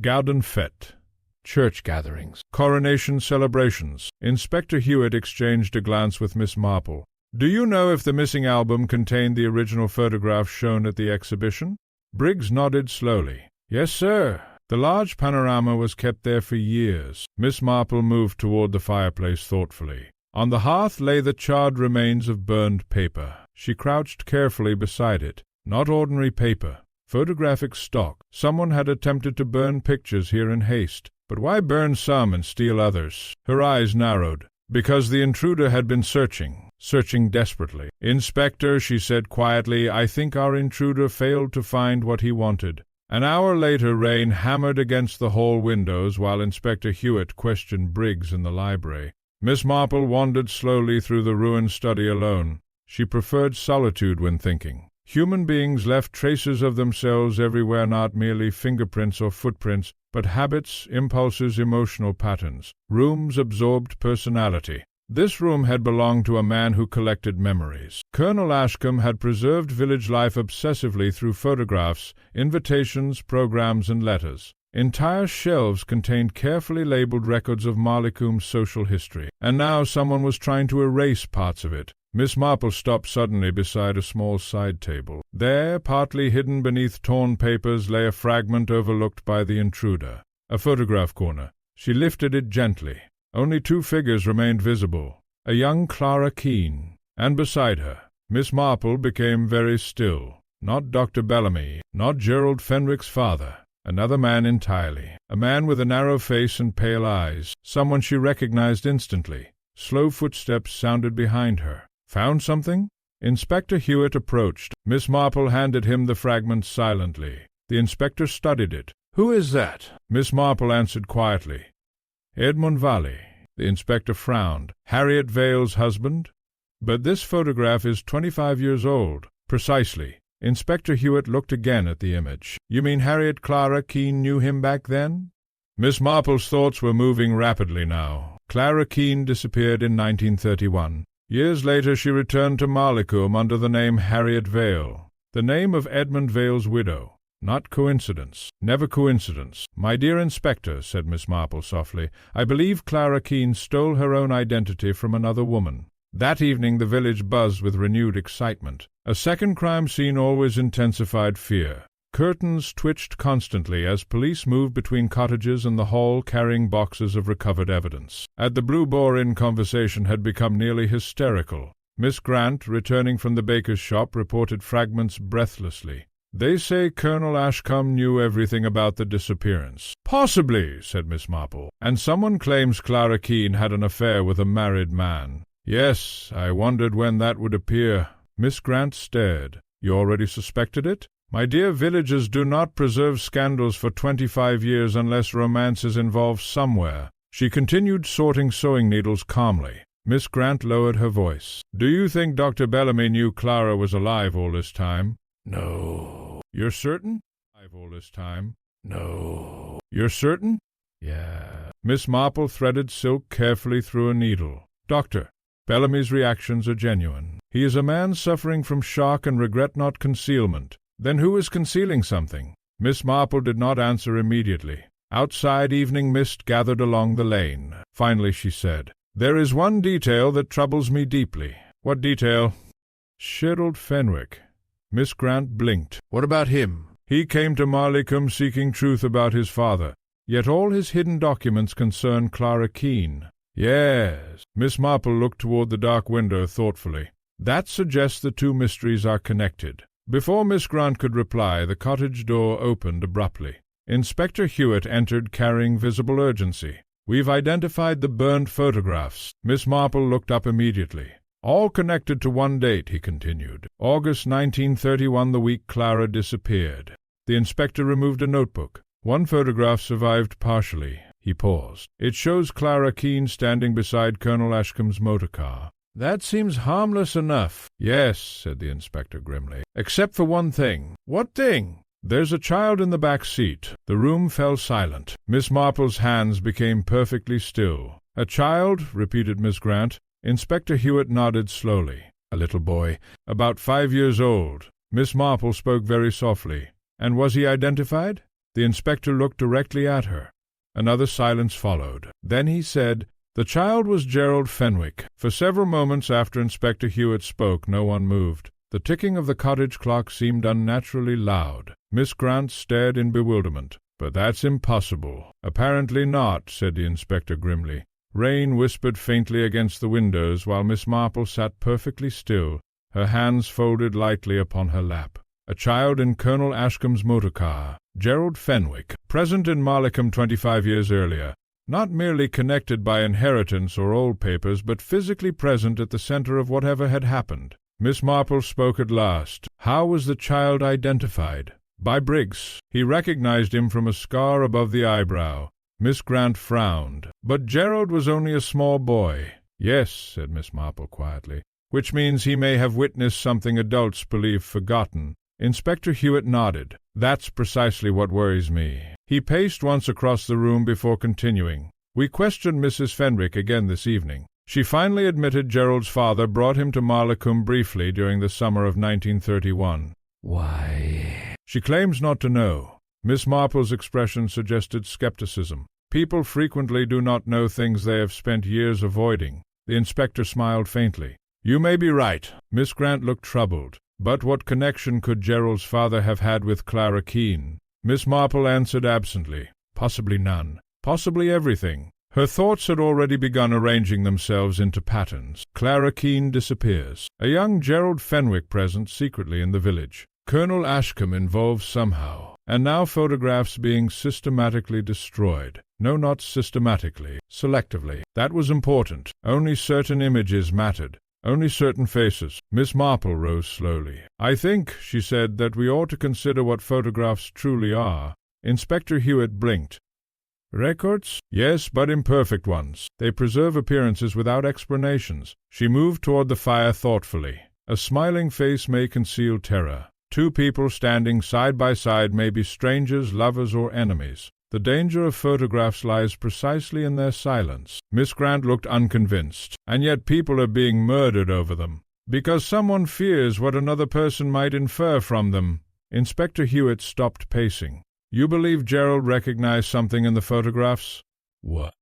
Garden fete, church gatherings, coronation celebrations." Inspector Hewitt exchanged a glance with Miss Marple. "Do you know if the missing album contained the original photographs shown at the exhibition?" Briggs nodded slowly. "Yes, sir. The large panorama was kept there for years." Miss Marple moved toward the fireplace thoughtfully. On the hearth lay the charred remains of burned paper. She crouched carefully beside it. Not ordinary paper. Photographic stock. Someone had attempted to burn pictures here in haste. But why burn some and steal others? Her eyes narrowed. Because the intruder had been searching desperately. "Inspector," she said quietly, "I think our intruder failed to find what he wanted." An hour later rain hammered against the hall windows while Inspector Hewitt questioned Briggs in the library. Miss Marple wandered slowly through the ruined study alone. She preferred solitude when thinking. Human beings left traces of themselves everywhere, not merely fingerprints or footprints, but habits, impulses, emotional patterns. Rooms absorbed personality. This room had belonged to a man who collected memories. Colonel Ashcombe had preserved village life obsessively through photographs, invitations, programs, and letters. Entire shelves contained carefully labeled records of Marlecomb's social history, and now someone was trying to erase parts of it. Miss Marple stopped suddenly beside a small side table. There, partly hidden beneath torn papers, lay a fragment overlooked by the intruder. A photograph corner. She lifted it gently. Only 2 figures remained visible. A young Clara Keene, and beside her, Miss Marple became very still. Not Dr. Bellamy, not Gerald Fenwick's father. Another man entirely. A man with a narrow face and pale eyes. Someone she recognized instantly. Slow footsteps sounded behind her. "Found something?" Inspector Hewitt approached. Miss Marple handed him the fragment silently. The inspector studied it. "Who is that?" Miss Marple answered quietly. "Edmund Valley." The inspector frowned. "Harriet Vale's husband?" "But this photograph is 25 years old." "Precisely." Inspector Hewitt looked again at the image. "You mean Harriet Clara Keene knew him back then?" Miss Marple's thoughts were moving rapidly now. Clara Keene disappeared in 1931. Years later she returned to Marlecombe under the name Harriet Vale, the name of Edmund Vale's widow. Not coincidence. Never coincidence. "My dear Inspector," said Miss Marple softly, "I believe Clara Keene stole her own identity from another woman." That evening the village buzzed with renewed excitement. A second crime scene always intensified fear. Curtains twitched constantly as police moved between cottages and the hall carrying boxes of recovered evidence. At the Blue Boar Inn conversation had become nearly hysterical. Miss Grant, returning from the baker's shop, reported fragments breathlessly. "They say Colonel Ashcombe knew everything about the disappearance." "Possibly," said Miss Marple. "And someone claims Clara Keene had an affair with a married man." "Yes, I wondered when that would appear." Miss Grant stared. "You already suspected it?" "My dear, villagers do not preserve scandals for 25 years unless romance is involved somewhere." She continued sorting sewing needles calmly. Miss Grant lowered her voice. "Do you think Dr. Bellamy knew Clara was alive all this time?" No. "You're certain?" "Alive all this time?" No. "You're certain?" Yeah. Miss Marple threaded silk carefully through a needle. "Doctor, Bellamy's reactions are genuine. He is a man suffering from shock and regret not concealment." "Then who is concealing something?" Miss Marple did not answer immediately. Outside, evening mist gathered along the lane. Finally she said, "There is one detail that troubles me deeply." "What detail?" "Gerald Fenwick." Miss Grant blinked. What about him? "He came to Marleycombe seeking truth about his father. Yet all his hidden documents concern Clara Keene." "Yes." Miss Marple looked toward the dark window thoughtfully. "That suggests the two mysteries are connected." Before Miss Grant could reply, the cottage door opened abruptly. Inspector Hewitt entered carrying visible urgency. "We've identified the burned photographs." Miss Marple looked up immediately. "All connected to one date," he continued. "August 1931, the week Clara disappeared." The inspector removed a notebook. "One photograph survived partially." He paused. "It shows Clara Keene standing beside Colonel Ashcombe's motor car." "That seems harmless enough." "Yes," said the inspector grimly, "except for one thing." "What thing?" "There's a child in the back seat." The room fell silent. Miss Marple's hands became perfectly still. "A child?" repeated Miss Grant. Inspector Hewitt nodded slowly. "A little boy, about 5 years old." Miss Marple spoke very softly. "And was he identified?" The inspector looked directly at her. Another silence followed. Then he said, "The child was Gerald Fenwick." For several moments after Inspector Hewitt spoke, no one moved. The ticking of the cottage clock seemed unnaturally loud. Miss Grant stared in bewilderment. "But that's impossible." "Apparently not," said the inspector grimly. Rain whispered faintly against the windows while Miss Marple sat perfectly still, her hands folded lightly upon her lap. A child in Colonel Ashcombe's motor car. Gerald Fenwick, present in Marleycombe 25 years earlier. Not merely connected by inheritance or old papers, but physically present at the center of whatever had happened. Miss Marple spoke at last. "How was the child identified?" "By Briggs. He recognized him from a scar above the eyebrow." Miss Grant frowned. "But Gerald was only a small boy." "Yes," said Miss Marple quietly, "which means he may have witnessed something adults believe forgotten." Inspector Hewitt nodded. "That's precisely what worries me." He paced once across the room before continuing. "We questioned Mrs. Fenwick again this evening. She finally admitted Gerald's father brought him to Marleycombe briefly during the summer of 1931. Why? She claims not to know." Miss Marple's expression suggested skepticism. "People frequently do not know things they have spent years avoiding." The inspector smiled faintly. "You may be right." Miss Grant looked troubled. "But what connection could Gerald's father have had with Clara Keene?" Miss Marple answered absently. "Possibly none. Possibly everything." Her thoughts had already begun arranging themselves into patterns. Clara Keene disappears. A young Gerald Fenwick present secretly in the village. Colonel Ashcombe involved somehow. And now photographs being systematically destroyed. No, not systematically. Selectively. That was important. Only certain images mattered. Only certain faces. Miss Marple rose slowly. "I think," she said, "that we ought to consider what photographs truly are." Inspector Hewitt blinked. "Records?" "Yes, but imperfect ones. They preserve appearances without explanations." She moved toward the fire thoughtfully. "A smiling face may conceal terror. Two people standing side by side may be strangers, lovers, or enemies. The danger of photographs lies precisely in their silence." Miss Grant looked unconvinced. "And yet people are being murdered over them, because someone fears what another person might infer from them." Inspector Hewitt stopped pacing. "You believe Gerald recognized something in the photographs?" "What?"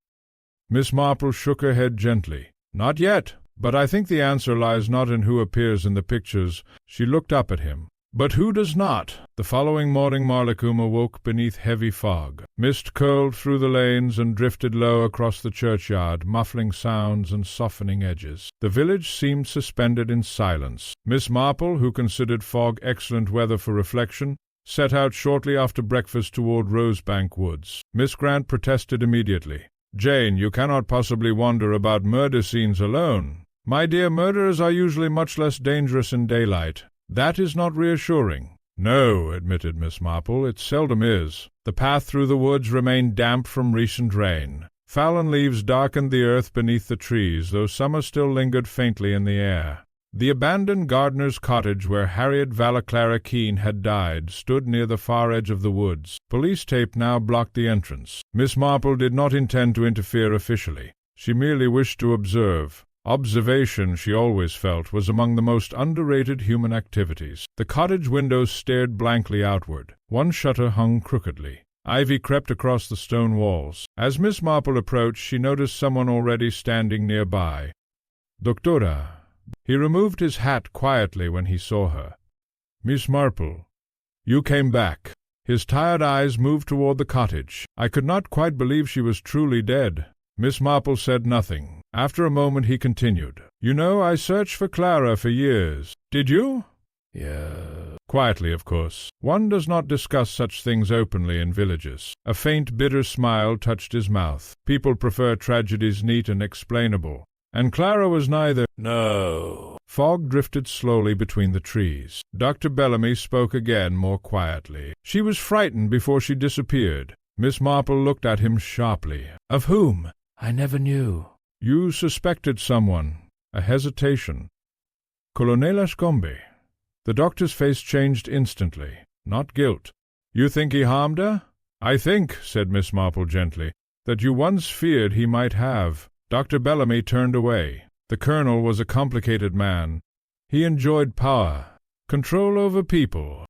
Miss Marple shook her head gently. "Not yet, but I think the answer lies not in who appears in the pictures." She looked up at him. "But who does not?" The following morning Marleycombe awoke beneath heavy fog. Mist curled through the lanes and drifted low across the churchyard, muffling sounds and softening edges. The village seemed suspended in silence. Miss Marple, who considered fog excellent weather for reflection, set out shortly after breakfast toward Rosebank Woods. Miss Grant protested immediately. "Jane, you cannot possibly wander about murder scenes alone." "My dear, murderers are usually much less dangerous in daylight." "That is not reassuring." "No," admitted Miss Marple, "it seldom is. The path through the woods remained damp from recent rain. Fallen leaves darkened the earth beneath the trees, though summer still lingered faintly in the air. The abandoned gardener's cottage where Harriet Valaclara Keene had died stood near the far edge of the woods. Police tape now blocked the entrance. Miss Marple did not intend to interfere officially. She merely wished to observe. Observation, she always felt, was among the most underrated human activities. The cottage windows stared blankly outward. One shutter hung crookedly. Ivy crept across the stone walls. As Miss Marple approached, she noticed someone already standing nearby. "Doctora." He removed his hat quietly when he saw her. "Miss Marple, you came back." His tired eyes moved toward the cottage. "I could not quite believe she was truly dead." Miss Marple said nothing. After a moment he continued. "You know, I searched for Clara for years." "Did you?" "Yes." Quietly, of course. One does not discuss such things openly in villages. A faint, bitter smile touched his mouth. People prefer tragedies neat and explainable. And Clara was neither. "No." Fog drifted slowly between the trees. Dr. Bellamy spoke again, more quietly. "She was frightened before she disappeared." Miss Marple looked at him sharply. "Of whom?" "I never knew." "You suspected someone." A hesitation. "Colonel Ashcombe." The doctor's face changed instantly. Not guilt. "You think he harmed her?" "I think," said Miss Marple gently, "that you once feared he might have." Dr. Bellamy turned away. The colonel was a complicated man. He enjoyed power, control over people.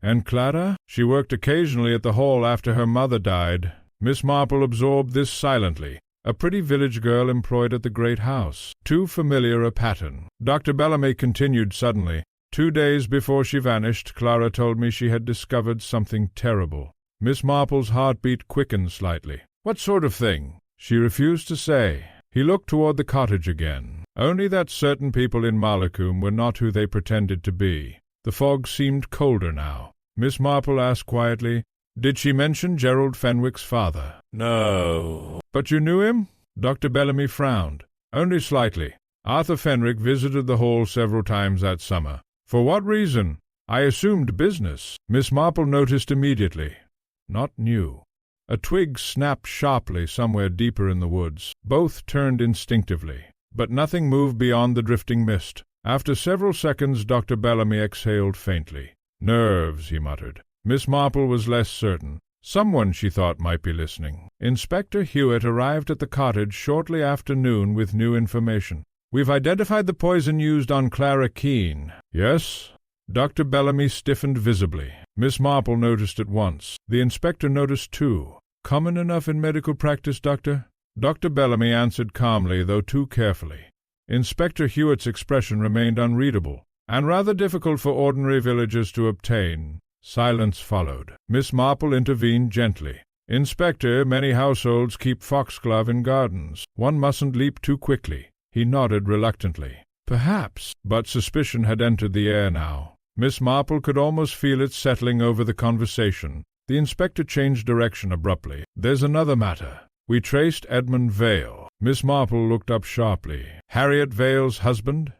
And Clara? She worked occasionally at the hall after her mother died. Miss Marple absorbed this silently. A pretty village girl employed at the great house. Too familiar a pattern. Dr. Bellamy continued suddenly. 2 days before she vanished, Clara told me she had discovered something terrible. Miss Marple's heartbeat quickened slightly. "What sort of thing?" She refused to say. He looked toward the cottage again. Only that certain people in Malacombe were not who they pretended to be. The fog seemed colder now. Miss Marple asked quietly, "Did she mention Gerald Fenwick's father?" "No." "But you knew him?" Dr. Bellamy frowned. "Only slightly. Arthur Fenwick visited the hall several times that summer." "For what reason?" "I assumed business." Miss Marple noticed immediately. Not new. A twig snapped sharply somewhere deeper in the woods. Both turned instinctively. But nothing moved beyond the drifting mist. After several seconds, Dr. Bellamy exhaled faintly. "Nerves," he muttered. Miss Marple was less certain. Someone, she thought, might be listening. Inspector Hewitt arrived at the cottage shortly after noon with new information. "We've identified the poison used on Clara Keene." "Yes?" Dr. Bellamy stiffened visibly. Miss Marple noticed at once. The inspector noticed too. "Common enough in medical practice, Doctor?" Dr. Bellamy answered calmly, though too carefully. Inspector Hewitt's expression remained unreadable, and rather difficult for ordinary villagers to obtain. Silence followed. Miss Marple intervened gently. "Inspector, many households keep foxglove in gardens. One mustn't leap too quickly." He nodded reluctantly. "Perhaps," but suspicion had entered the air now. Miss Marple could almost feel it settling over the conversation. The inspector changed direction abruptly. "There's another matter. We traced Edmund Vale." Miss Marple looked up sharply. "Harriet Vale's husband?"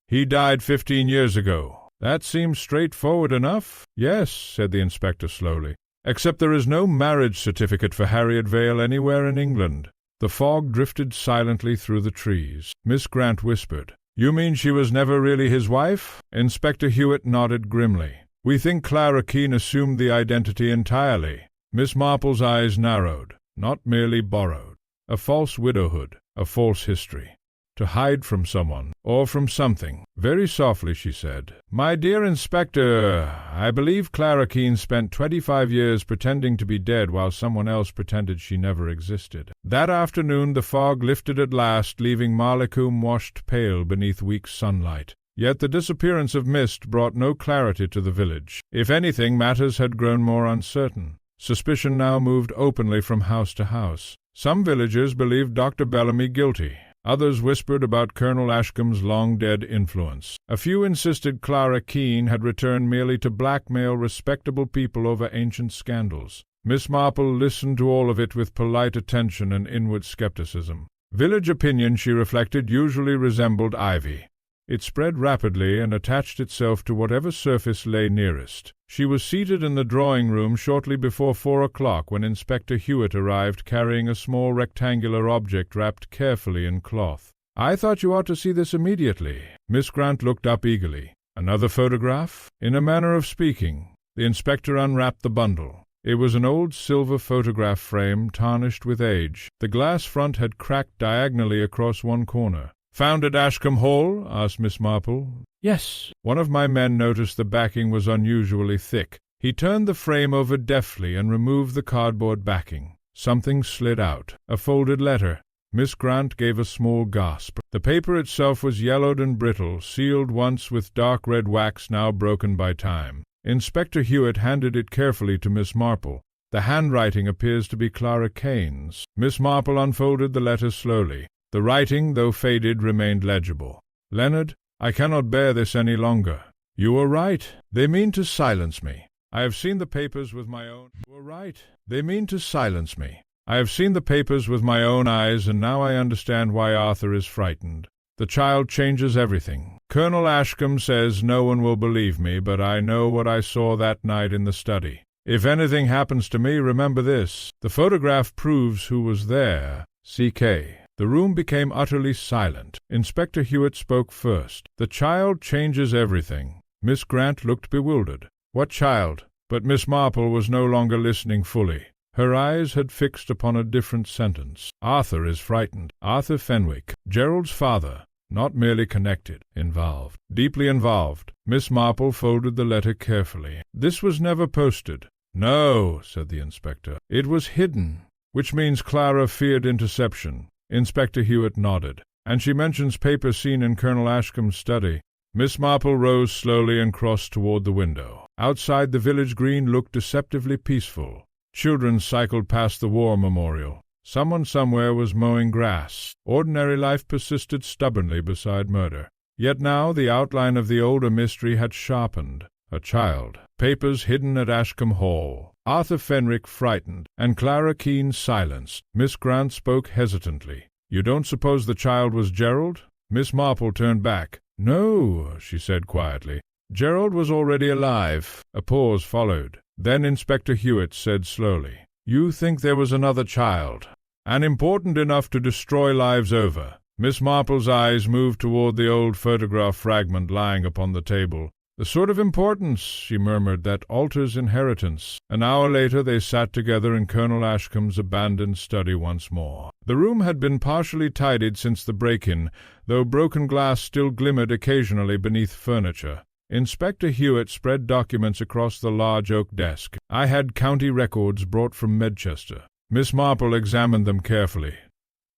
"He died 15 years ago." "That seems straightforward enough." "Yes," said the inspector slowly, "except there is no marriage certificate for Harriet Vale anywhere in England." The fog drifted silently through the trees. Miss Grant whispered, "You mean she was never really his wife?" Inspector Hewitt nodded grimly. "We think Clara Keene assumed the identity entirely." Miss Marple's eyes narrowed. Not merely borrowed. A false widowhood, a false history. To hide from someone, or from something. Very softly she said, "My dear Inspector, I believe Clara Keene spent 25 years pretending to be dead while someone else pretended she never existed." That afternoon the fog lifted at last, leaving Malacombe washed pale beneath weak sunlight. Yet the disappearance of mist brought no clarity to the village. If anything, matters had grown more uncertain. Suspicion now moved openly from house to house. Some villagers believed Dr. Bellamy guilty. Others whispered about Colonel Ashcombe's long-dead influence. A few insisted Clara Keene had returned merely to blackmail respectable people over ancient scandals. Miss Marple listened to all of it with polite attention and inward skepticism. Village opinion, she reflected, usually resembled ivy. It spread rapidly and attached itself to whatever surface lay nearest. She was seated in the drawing-room shortly before 4 o'clock when Inspector Hewitt arrived carrying a small rectangular object wrapped carefully in cloth. "I thought you ought to see this immediately." Miss Grant looked up eagerly. "Another photograph?" In a manner of speaking. The inspector unwrapped the bundle. It was an old silver photograph frame tarnished with age. The glass front had cracked diagonally across one corner. "Found at Ashcombe Hall?" asked Miss Marple. Yes. One of my men noticed the backing was unusually thick. He turned the frame over deftly and removed the cardboard backing. Something slid out. A folded letter. Miss Grant gave a small gasp. The paper itself was yellowed and brittle, sealed once with dark red wax now broken by time. Inspector Hewitt handed it carefully to Miss Marple. The handwriting appears to be Clara Kane's. Miss Marple unfolded the letter slowly. The writing, though faded, remained legible. "Leonard, I cannot bear this any longer. You were right. They mean to silence me. I have seen the papers with my own... You were right. They mean to silence me. I have seen the papers with my own eyes, and now I understand why Arthur is frightened. The child changes everything. Colonel Ashcombe says no one will believe me, but I know what I saw that night in the study. If anything happens to me, remember this. The photograph proves who was there. C.K." The room became utterly silent. Inspector Hewitt spoke first. "The child changes everything." Miss Grant looked bewildered. "What child?" But Miss Marple was no longer listening fully. Her eyes had fixed upon a different sentence. "Arthur is frightened. Arthur Fenwick, Gerald's father, not merely connected, involved, deeply involved." Miss Marple folded the letter carefully. "This was never posted." "No," said the inspector. "It was hidden, which means Clara feared interception." Inspector Hewitt nodded. "And she mentions papers seen in Colonel Ashcombe's study." Miss Marple rose slowly and crossed toward the window. Outside, the village green looked deceptively peaceful. Children cycled past the war memorial. Someone somewhere was mowing grass. Ordinary life persisted stubbornly beside murder. Yet now the outline of the older mystery had sharpened. A child. Papers hidden at Ashcombe Hall. Arthur Fenwick frightened, and Clara Keene silenced. Miss Grant spoke hesitantly. "You don't suppose the child was Gerald?" Miss Marple turned back. "No," she said quietly. "Gerald was already alive." A pause followed. Then Inspector Hewitt said slowly, "You think there was another child, and important enough to destroy lives over." Miss Marple's eyes moved toward the old photograph fragment lying upon the table. "The sort of importance," she murmured, "that alters inheritance." An hour later they sat together in Colonel Ashcombe's abandoned study once more. The room had been partially tidied since the break-in, though broken glass still glimmered occasionally beneath furniture. Inspector Hewitt spread documents across the large oak desk. I had county records brought from Medchester. Miss Marple examined them carefully.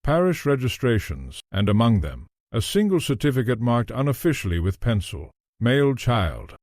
Parish registrations, and among them, a single certificate marked unofficially with pencil. Male child.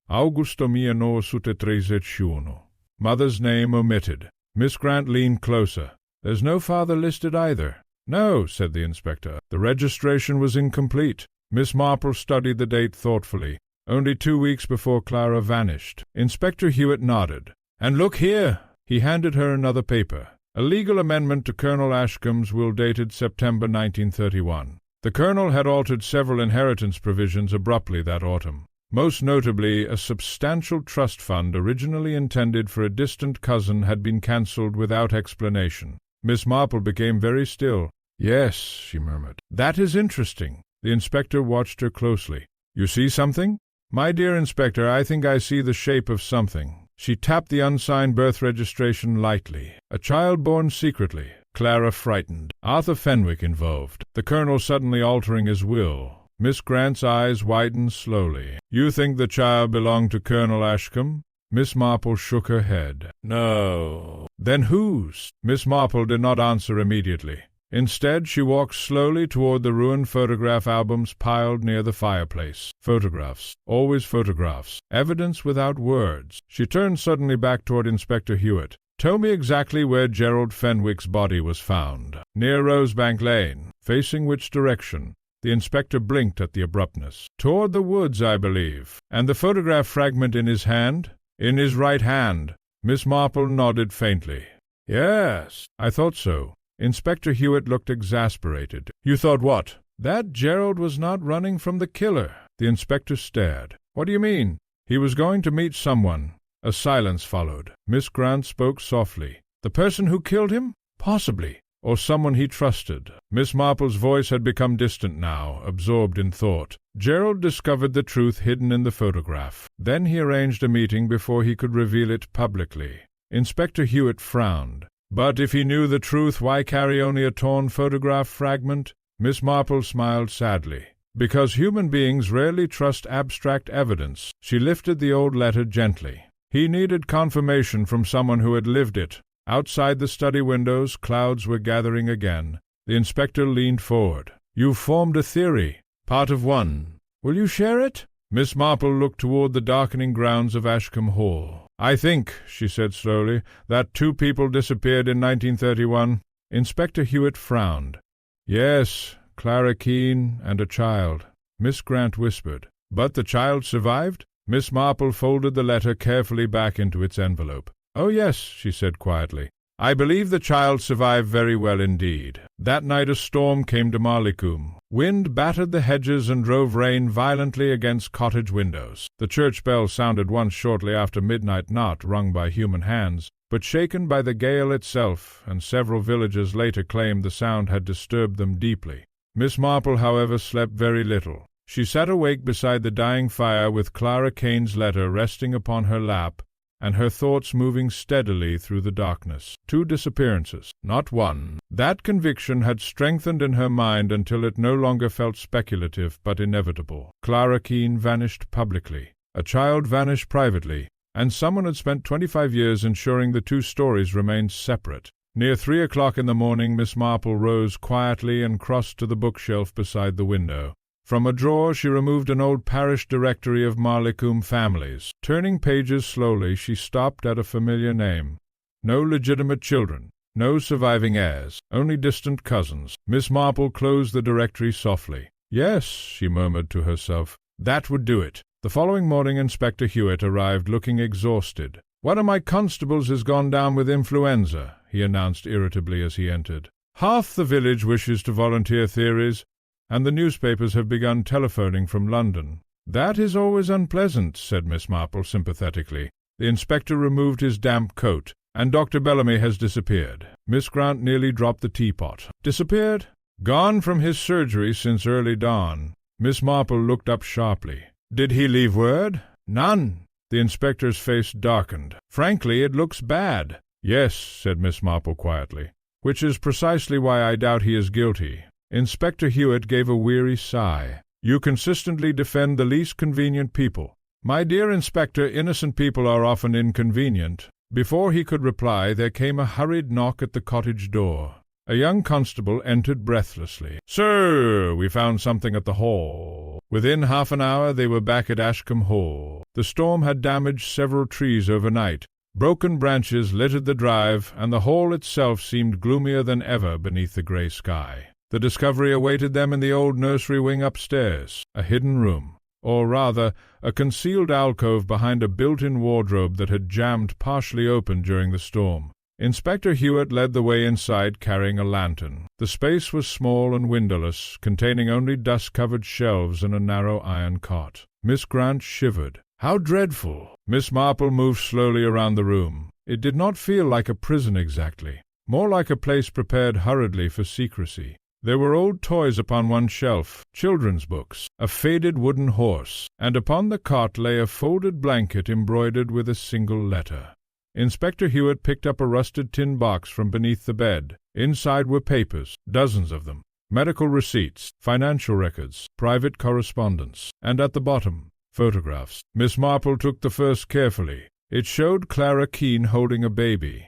Augusto 1931. Mother's name omitted. Miss Grant leaned closer. "There's no father listed either." "No," said the inspector. "The registration was incomplete." Miss Marple studied the date thoughtfully. "Only 2 weeks before Clara vanished." Inspector Hewitt nodded. "And look here!" He handed her another paper. A legal amendment to Colonel Ashcombe's will dated September 1931. The colonel had altered several inheritance provisions abruptly that autumn. Most notably, a substantial trust fund originally intended for a distant cousin had been cancelled without explanation. Miss Marple became very still. "Yes," she murmured. "That is interesting." The inspector watched her closely. "You see something?" "My dear Inspector, I think I see the shape of something." She tapped the unsigned birth registration lightly. "A child born secretly. Clara frightened. Arthur Fenwick involved. The colonel suddenly altering his will." Miss Grant's eyes widened slowly. "You think the child belonged to Colonel Ashcombe?" Miss Marple shook her head. "No." "Then whose?" Miss Marple did not answer immediately. Instead, she walked slowly toward the ruined photograph albums piled near the fireplace. Photographs. Always photographs. Evidence without words. She turned suddenly back toward Inspector Hewitt. "Tell me exactly where Gerald Fenwick's body was found." "Near Rosebank Lane." "Facing which direction?" The inspector blinked at the abruptness. "Toward the woods, I believe." "And the photograph fragment in his hand?" "In his right hand." Miss Marple nodded faintly. "Yes, I thought so." Inspector Hewitt looked exasperated. "You thought what?" That Gerald was not running from the killer. The inspector stared. What do you mean? He was going to meet someone. A silence followed. Miss Grant spoke softly. The person who killed him? Possibly. Or someone he trusted. Miss Marple's voice had become distant now, absorbed in thought. Gerald discovered the truth hidden in the photograph. Then he arranged a meeting before he could reveal it publicly. Inspector Hewitt frowned. But if he knew the truth, why carry only a torn photograph fragment? Miss Marple smiled sadly. Because human beings rarely trust abstract evidence. She lifted the old letter gently. He needed confirmation from someone who had lived it. Outside the study windows, clouds were gathering again. The inspector leaned forward. You've formed a theory. Part of one. Will you share it? Miss Marple looked toward the darkening grounds of Ashcombe Hall. I think, she said slowly, that 2 people disappeared in 1931. Inspector Hewitt frowned. Yes, Clara Keene and a child. Miss Grant whispered. But the child survived? Miss Marple folded the letter carefully back into its envelope. Oh, yes, she said quietly. I believe the child survived very well indeed. That night a storm came to Marlecombe. Wind battered the hedges and drove rain violently against cottage windows. The church bell sounded once shortly after midnight, not rung by human hands, but shaken by the gale itself, and several villagers later claimed the sound had disturbed them deeply. Miss Marple, however, slept very little. She sat awake beside the dying fire with Clara Kane's letter resting upon her lap, and her thoughts moving steadily through the darkness. 2 disappearances, not one. That conviction had strengthened in her mind until it no longer felt speculative but inevitable. Clara Keene vanished publicly. A child vanished privately, and someone had spent 25 years ensuring the 2 stories remained separate. Near 3 o'clock in the morning, Miss Marple rose quietly and crossed to the bookshelf beside the window. From a drawer she removed an old parish directory of Marlecombe families. Turning pages slowly, she stopped at a familiar name. No legitimate children, no surviving heirs, only distant cousins. Miss Marple closed the directory softly. Yes, she murmured to herself, that would do it. The following morning Inspector Hewitt arrived looking exhausted. One of my constables has gone down with influenza, he announced irritably as he entered. Half the village wishes to volunteer theories, and the newspapers have begun telephoning from London. That is always unpleasant, said Miss Marple sympathetically. The inspector removed his damp coat, and Dr. Bellamy has disappeared. Miss Grant nearly dropped the teapot. Disappeared? Gone from his surgery since early dawn. Miss Marple looked up sharply. Did he leave word? None. The inspector's face darkened. Frankly, it looks bad. Yes, said Miss Marple quietly, which is precisely why I doubt he is guilty. Inspector Hewitt gave a weary sigh. You consistently defend the least convenient people. My dear Inspector, innocent people are often inconvenient. Before he could reply, there came a hurried knock at the cottage door. A young constable entered breathlessly. Sir, we found something at the hall. Within half an hour they were back at Ashcombe Hall. The storm had damaged several trees overnight. Broken branches littered the drive, and the hall itself seemed gloomier than ever beneath the grey sky. The discovery awaited them in the old nursery wing upstairs, a hidden room, or rather, a concealed alcove behind a built-in wardrobe that had jammed partially open during the storm. Inspector Hewitt led the way inside carrying a lantern. The space was small and windowless, containing only dust-covered shelves and a narrow iron cot. Miss Grant shivered. How dreadful! Miss Marple moved slowly around the room. It did not feel like a prison exactly, more like a place prepared hurriedly for secrecy. There were old toys upon one shelf, children's books, a faded wooden horse, and upon the cot lay a folded blanket embroidered with a single letter. Inspector Hewitt picked up a rusted tin box from beneath the bed. Inside were papers, dozens of them, medical receipts, financial records, private correspondence, and at the bottom, photographs. Miss Marple took the first carefully. It showed Clara Keene holding a baby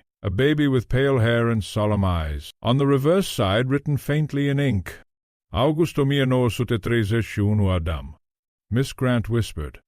with pale hair and solemn eyes. On the reverse side, written faintly in ink, Augusto 1931 Adam. Miss Grant whispered,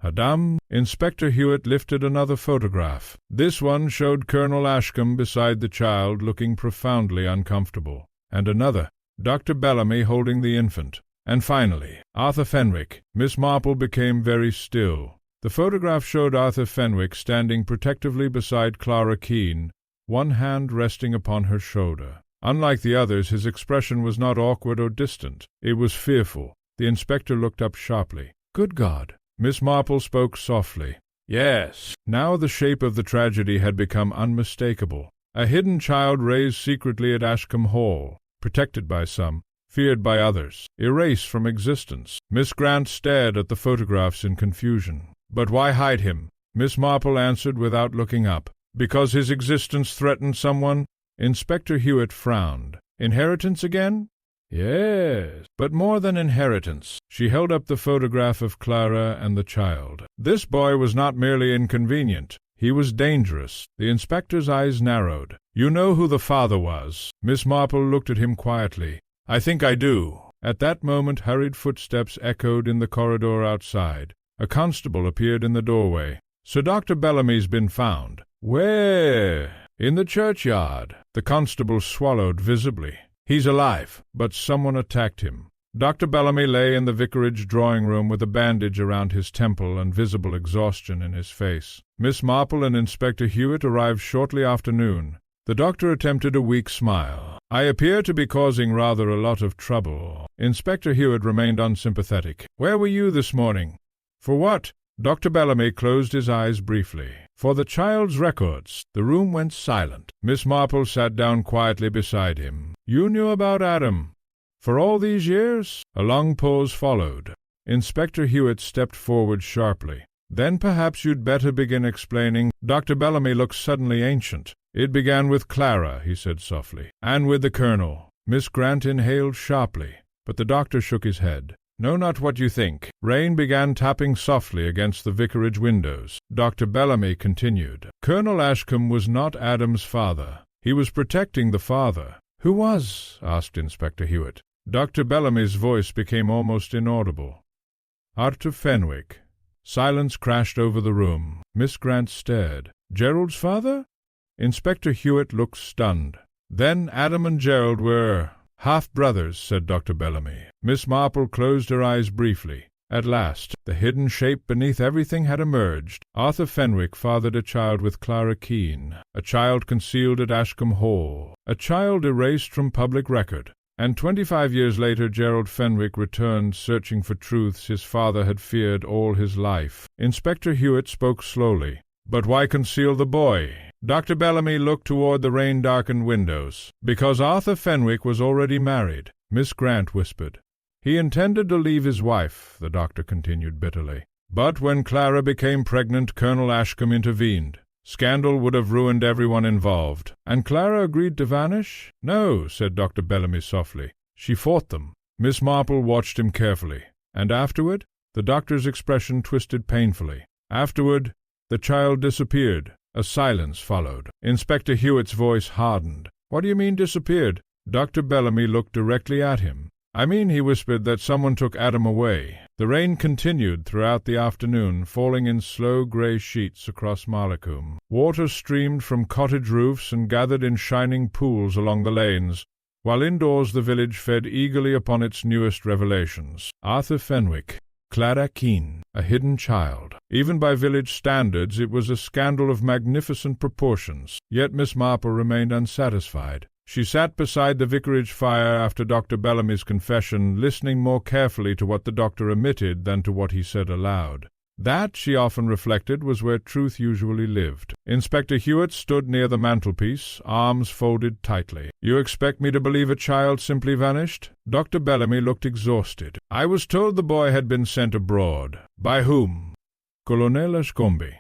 Adam? Inspector Hewitt lifted another photograph. This one showed Colonel Ashcombe beside the child, looking profoundly uncomfortable, and another, Dr. Bellamy holding the infant. And finally, Arthur Fenwick. Miss Marple became very still. The photograph showed Arthur Fenwick standing protectively beside Clara Keene, one hand resting upon her shoulder. Unlike the others, his expression was not awkward or distant. It was fearful. The inspector looked up sharply. "Good God!" Miss Marple spoke softly. "Yes." Now the shape of the tragedy had become unmistakable. A hidden child raised secretly at Ashcombe Hall, protected by some, feared by others, erased from existence. Miss Grant stared at the photographs in confusion. "But why hide him?" Miss Marple answered without looking up. "Because his existence threatened someone?" Inspector Hewitt frowned. "Inheritance again?" "Yes, but more than inheritance." She held up the photograph of Clara and the child. "This boy was not merely inconvenient. He was dangerous." The inspector's eyes narrowed. "You know who the father was?" Miss Marple looked at him quietly. "I think I do." At that moment hurried footsteps echoed in the corridor outside. A constable appeared in the doorway. "Sir Dr. Bellamy's been found." "Where?" "In the churchyard." The constable swallowed visibly. "He's alive, but someone attacked him." Dr. Bellamy lay in the vicarage drawing-room with a bandage around his temple and visible exhaustion in his face. Miss Marple and Inspector Hewitt arrived shortly after noon. The doctor attempted a weak smile. "I appear to be causing rather a lot of trouble." Inspector Hewitt remained unsympathetic. "Where were you this morning?" "For what?" Dr. Bellamy closed his eyes briefly. "For the child's records." The room went silent. Miss Marple sat down quietly beside him. "You knew about Adam?" "For all these years?" A long pause followed. Inspector Hewitt stepped forward sharply. "Then perhaps you'd better begin explaining." Dr. Bellamy looked suddenly ancient. "It began with Clara," he said softly, "and with the Colonel." Miss Grant inhaled sharply, but the doctor shook his head. "No, not what you think." Rain began tapping softly against the vicarage windows. Dr. Bellamy continued. "Colonel Ashcombe was not Adam's father. He was protecting the father." "Who was?" asked Inspector Hewitt. Dr. Bellamy's voice became almost inaudible. "Arthur Fenwick." Silence crashed over the room. Miss Grant stared. "Gerald's father?" Inspector Hewitt looked stunned. "Then Adam and Gerald were half-brothers," said Dr. Bellamy. Miss Marple closed her eyes briefly. At last, the hidden shape beneath everything had emerged. Arthur Fenwick fathered a child with Clara Keene, a child concealed at Ashcombe Hall, a child erased from public record. And 25 years later Gerald Fenwick returned searching for truths his father had feared all his life. Inspector Hewitt spoke slowly. "But why conceal the boy?" Dr. Bellamy looked toward the rain-darkened windows. "Because Arthur Fenwick was already married," Miss Grant whispered. "He intended to leave his wife," the doctor continued bitterly. "But when Clara became pregnant, Colonel Ashcombe intervened. Scandal would have ruined everyone involved." "And Clara agreed to vanish?" "No," said Dr. Bellamy softly. "She fought them." Miss Marple watched him carefully. "And afterward?" The doctor's expression twisted painfully. "Afterward, the child disappeared." A silence followed. Inspector Hewitt's voice hardened. "What do you mean, disappeared?" Dr. Bellamy looked directly at him. "I mean," he whispered, "that someone took Adam away." The rain continued throughout the afternoon, falling in slow grey sheets across Malacombe. Water streamed from cottage roofs and gathered in shining pools along the lanes, while indoors the village fed eagerly upon its newest revelations. Arthur Fenwick, Clara Keene, a hidden child. Even by village standards it was a scandal of magnificent proportions. Yet Miss Marple remained unsatisfied. She sat beside the vicarage fire after Dr. Bellamy's confession, listening more carefully to what the doctor omitted than to what he said aloud. That, she often reflected, was where truth usually lived. Inspector Hewitt stood near the mantelpiece, arms folded tightly. "You expect me to believe a child simply vanished?" Dr. Bellamy looked exhausted. "I was told the boy had been sent abroad." "By whom?" "Colonel Ashcombe."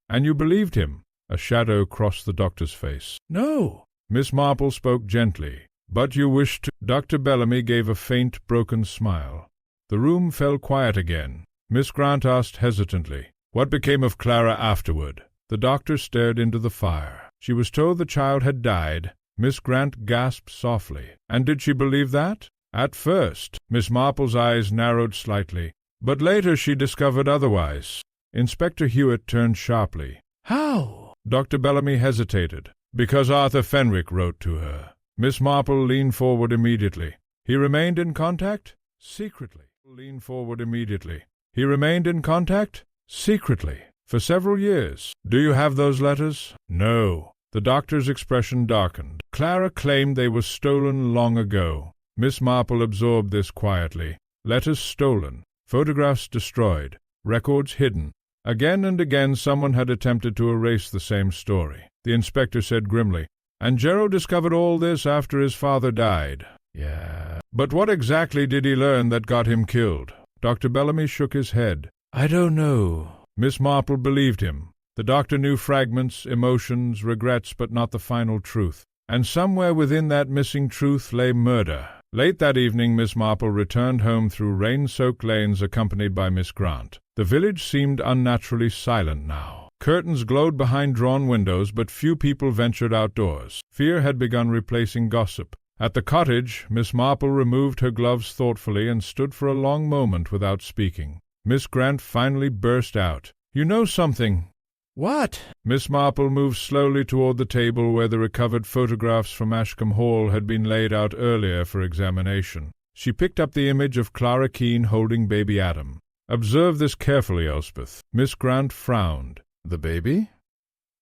"And you believed him?" A shadow crossed the doctor's face. "No." Miss Marple spoke gently. "But you wished to—" Dr. Bellamy gave a faint, broken smile. The room fell quiet again. Miss Grant asked hesitantly, "What became of Clara afterward?" The doctor stared into the fire. "She was told the child had died." Miss Grant gasped softly. "And did she believe that?" "At first." Miss Marple's eyes narrowed slightly. "But later she discovered otherwise." Inspector Hewitt turned sharply. "How?" Dr. Bellamy hesitated. "Because Arthur Fenwick wrote to her." Miss Marple leaned forward immediately. "He remained in contact?" "Secretly." "Leaned forward immediately. He remained in contact?" "Secretly. For several years." "Do you have those letters?" "No." The doctor's expression darkened. Clara claimed they were stolen long ago. Miss Marple absorbed this quietly. Letters stolen, photographs destroyed, records hidden. Again and again someone had attempted to erase the same story. The inspector said grimly, "And Gerald discovered all this after his father died." Yeah. "But what exactly did he learn that got him killed?" Dr. Bellamy shook his head. I don't know. Miss Marple believed him. The doctor knew fragments, emotions, regrets, but not the final truth. And somewhere within that missing truth lay murder. Late that evening, Miss Marple returned home through rain-soaked lanes accompanied by Miss Grant. The village seemed unnaturally silent now. Curtains glowed behind drawn windows, but few people ventured outdoors. Fear had begun replacing gossip. At the cottage, Miss Marple removed her gloves thoughtfully and stood for a long moment without speaking. Miss Grant finally burst out. "You know something." What? Miss Marple moved slowly toward the table where the recovered photographs from Ashcombe Hall had been laid out earlier for examination. She picked up the image of Clara Keene holding baby Adam. "Observe this carefully, Elspeth." Miss Grant frowned. "The baby?"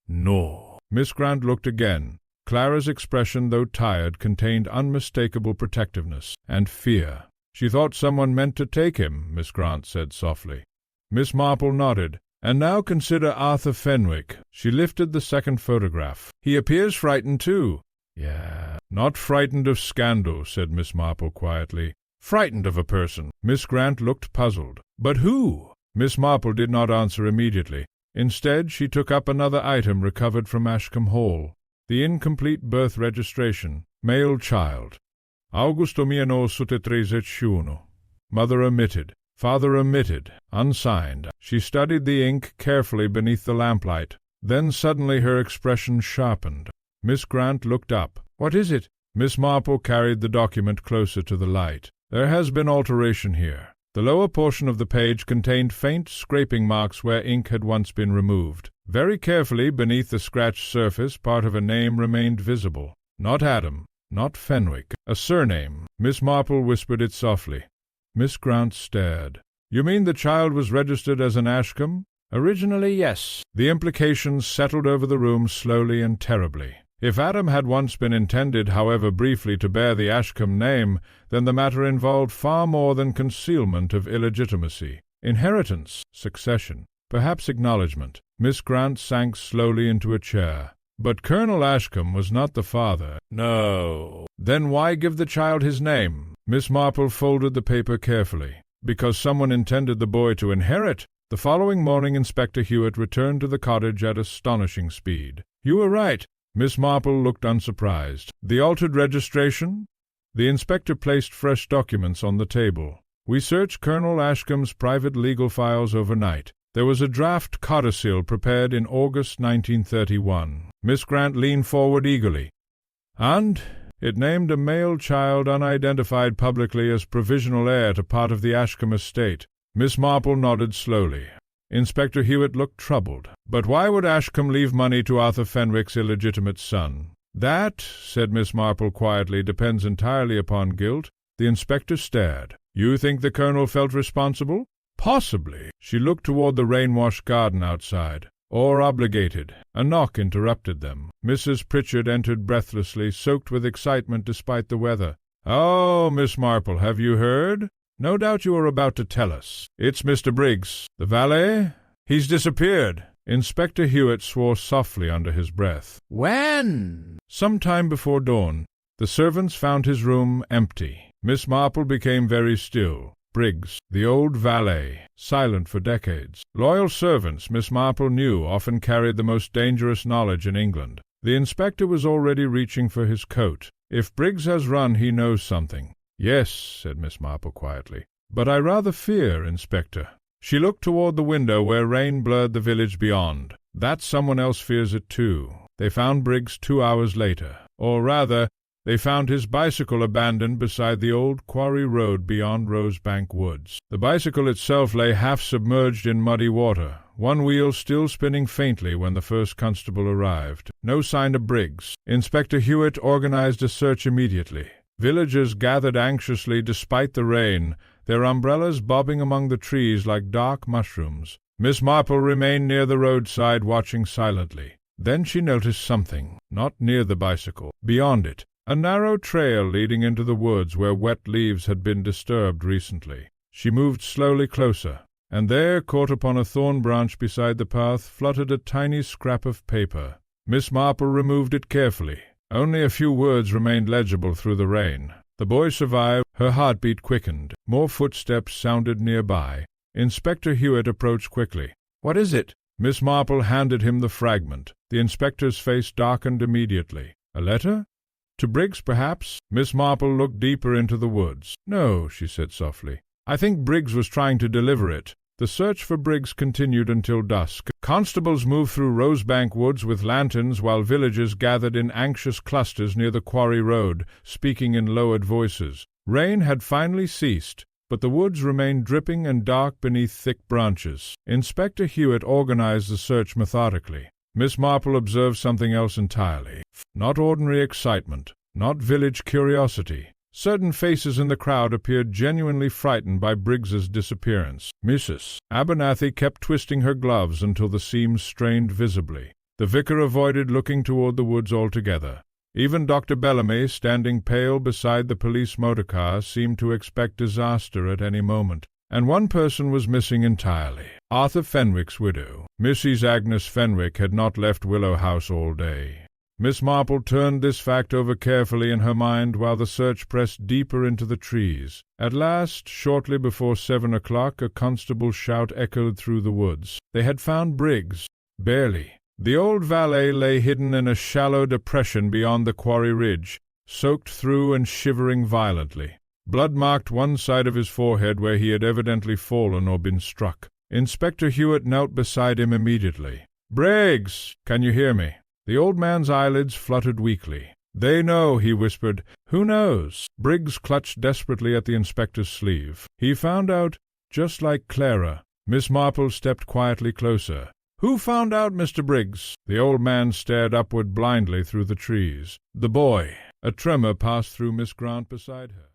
No. Miss Grant looked again. Clara's expression, though tired, contained unmistakable protectiveness and fear. "She thought someone meant to take him," Miss Grant said softly. Miss Marple nodded. "And now consider Arthur Fenwick." She lifted the second photograph. "He appears frightened, too." Yeah. "Not frightened of scandal," said Miss Marple quietly. "Frightened of a person." Miss Grant looked puzzled. "But who?" Miss Marple did not answer immediately. Instead, she took up another item recovered from Ashcombe Hall. The incomplete birth registration. Male child. Augusto 1931. Mother omitted. Father omitted, unsigned. She studied the ink carefully beneath the lamplight. Then suddenly her expression sharpened. Miss Grant looked up. "What is it?" Miss Marple carried the document closer to the light. "There has been alteration here." The lower portion of the page contained faint scraping marks where ink had once been removed. Very carefully, beneath the scratched surface, part of a name remained visible. Not Adam, not Fenwick. A surname. Miss Marple whispered it softly. Miss Grant stared. "You mean the child was registered as an Ashcombe?" "Originally, yes." The implications settled over the room slowly and terribly. If Adam had once been intended, however briefly, to bear the Ashcombe name, then the matter involved far more than concealment of illegitimacy. Inheritance, succession, perhaps acknowledgment. Miss Grant sank slowly into a chair. But Colonel Ashcombe was not the father. No. Then why give the child his name? Miss Marple folded the paper carefully. Because someone intended the boy to inherit. The following morning Inspector Hewitt returned to the cottage at astonishing speed. "You were right." Miss Marple looked unsurprised. "The altered registration?" The inspector placed fresh documents on the table. "We searched Colonel Ashcombe's private legal files overnight. There was a draft codicil prepared in August 1931. Miss Grant leaned forward eagerly. "And it named a male child unidentified publicly as provisional heir to part of the Ashcombe estate." Miss Marple nodded slowly. Inspector Hewitt looked troubled. "But why would Ashcombe leave money to Arthur Fenwick's illegitimate son?" "That," said Miss Marple quietly, "depends entirely upon guilt." The inspector stared. "You think the colonel felt responsible?" "Possibly." She looked toward the rain-washed garden outside. "Or obligated." A knock interrupted them. Mrs. Pritchard entered breathlessly, soaked with excitement despite the weather. "Oh, Miss Marple, have you heard? No doubt you are about to tell us. It's Mr. Briggs, the valet. He's disappeared." Inspector Hewitt swore softly under his breath. When? "Some time before dawn. The servants found his room empty." Miss Marple became very still. Briggs, the old valet, silent for decades. Loyal servants, Miss Marple knew, often carried the most dangerous knowledge in England. The inspector was already reaching for his coat. "If Briggs has run, he knows something." "Yes," said Miss Marple quietly. "But I rather fear, Inspector." She looked toward the window where rain blurred the village beyond. "That someone else fears it too. They found Briggs 2 hours later. Or rather, they found his bicycle abandoned beside the old quarry road beyond Rosebank Woods. The bicycle itself lay half submerged in muddy water, one wheel still spinning faintly when the first constable arrived. No sign of Briggs. Inspector Hewitt organized a search immediately. Villagers gathered anxiously despite the rain, their umbrellas bobbing among the trees like dark mushrooms. Miss Marple remained near the roadside watching silently. Then she noticed something, not near the bicycle, beyond it, a narrow trail leading into the woods where wet leaves had been disturbed recently. She moved slowly closer, and there, caught upon a thorn branch beside the path, fluttered a tiny scrap of paper. Miss Marple removed it carefully. Only a few words remained legible through the rain. The boy survived. Her heartbeat quickened. More footsteps sounded nearby. Inspector Hewitt approached quickly. "What is it?" Miss Marple handed him the fragment. The inspector's face darkened immediately. "A letter? To Briggs, perhaps?" Miss Marple looked deeper into the woods. "No," she said softly. "I think Briggs was trying to deliver it." The search for Briggs continued until dusk. Constables moved through Rosebank Woods with lanterns, while villagers gathered in anxious clusters near the quarry road, speaking in lowered voices. Rain had finally ceased, but the woods remained dripping and dark beneath thick branches. Inspector Hewitt organized the search methodically. Miss Marple observed something else entirely. Not ordinary excitement, not village curiosity. Certain faces in the crowd appeared genuinely frightened by Briggs's disappearance. Mrs. Abernathy kept twisting her gloves until the seams strained visibly. The vicar avoided looking toward the woods altogether. Even Dr. Bellamy, standing pale beside the police motor car, seemed to expect disaster at any moment. And one person was missing entirely. Arthur Fenwick's widow. Mrs. Agnes Fenwick had not left Willow House all day. Miss Marple turned this fact over carefully in her mind while the search pressed deeper into the trees. At last, shortly before 7 o'clock, a constable's shout echoed through the woods. They had found Briggs. Barely. The old valet lay hidden in a shallow depression beyond the quarry ridge, soaked through and shivering violently. Blood marked one side of his forehead where he had evidently fallen or been struck. Inspector Hewitt knelt beside him immediately. "Briggs, can you hear me?" The old man's eyelids fluttered weakly. "They know," he whispered. "Who knows?" Briggs clutched desperately at the inspector's sleeve. "He found out, just like Clara." Miss Marple stepped quietly closer. "Who found out, Mr. Briggs?" The old man stared upward blindly through the trees. "The boy." A tremor passed through Miss Grant beside her.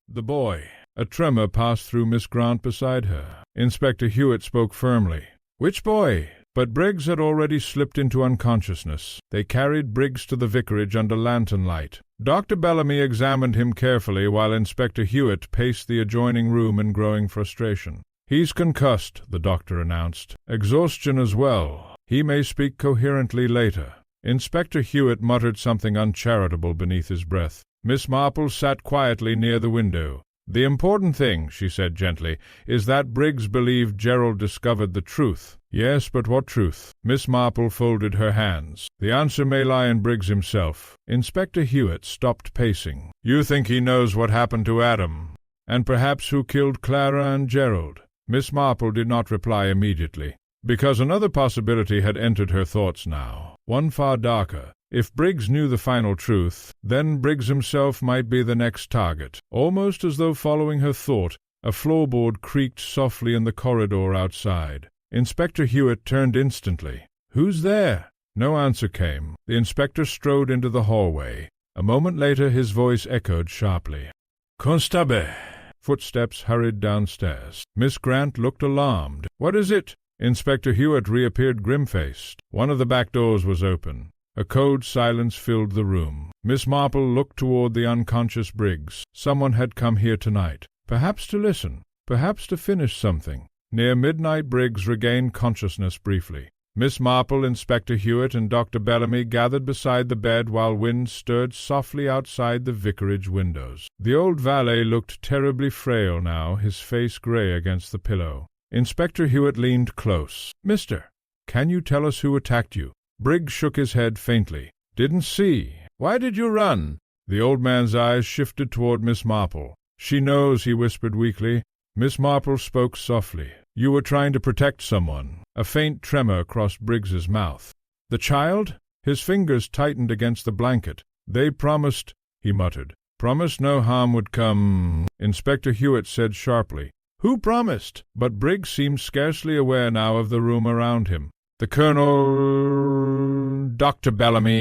"The boy." A tremor passed through Miss Grant beside her. Inspector Hewitt spoke firmly. "Which boy?" But Briggs had already slipped into unconsciousness. They carried Briggs to the vicarage under lantern light. Dr. Bellamy examined him carefully while Inspector Hewitt paced the adjoining room in growing frustration. "He's concussed," the doctor announced. "Exhaustion as well. He may speak coherently later." Inspector Hewitt muttered something uncharitable beneath his breath. Miss Marple sat quietly near the window. "The important thing," she said gently, "is that Briggs believed Gerald discovered the truth." "Yes, but what truth?" Miss Marple folded her hands. "The answer may lie in Briggs himself." Inspector Hewitt stopped pacing. "You think he knows what happened to Adam, and perhaps who killed Clara and Gerald?" Miss Marple did not reply immediately, because another possibility had entered her thoughts now, one far darker. If Briggs knew the final truth, then Briggs himself might be the next target. Almost as though following her thought, a floorboard creaked softly in the corridor outside. Inspector Hewitt turned instantly. "Who's there?" No answer came. The inspector strode into the hallway. A moment later his voice echoed sharply. "Constable!" Footsteps hurried downstairs. Miss Grant looked alarmed. "What is it?" Inspector Hewitt reappeared grim-faced. One of the back doors was open. A cold silence filled the room. Miss Marple looked toward the unconscious Briggs. Someone had come here tonight. Perhaps to listen. Perhaps to finish something. Near midnight Briggs regained consciousness briefly. Miss Marple, Inspector Hewitt, and Dr. Bellamy gathered beside the bed while wind stirred softly outside the vicarage windows. The old valet looked terribly frail now, his face gray against the pillow. Inspector Hewitt leaned close. "Mister, can you tell us who attacked you?" Briggs shook his head faintly. "Didn't see." "Why did you run?" The old man's eyes shifted toward Miss Marple. "She knows," he whispered weakly. Miss Marple spoke softly. "You were trying to protect someone." A faint tremor crossed Briggs's mouth. "The child?" His fingers tightened against the blanket. "They promised," he muttered. "Promised no harm would come," Inspector Hewitt said sharply. "Who promised?" But Briggs seemed scarcely aware now of the room around him. "The Colonel... Dr. Bellamy."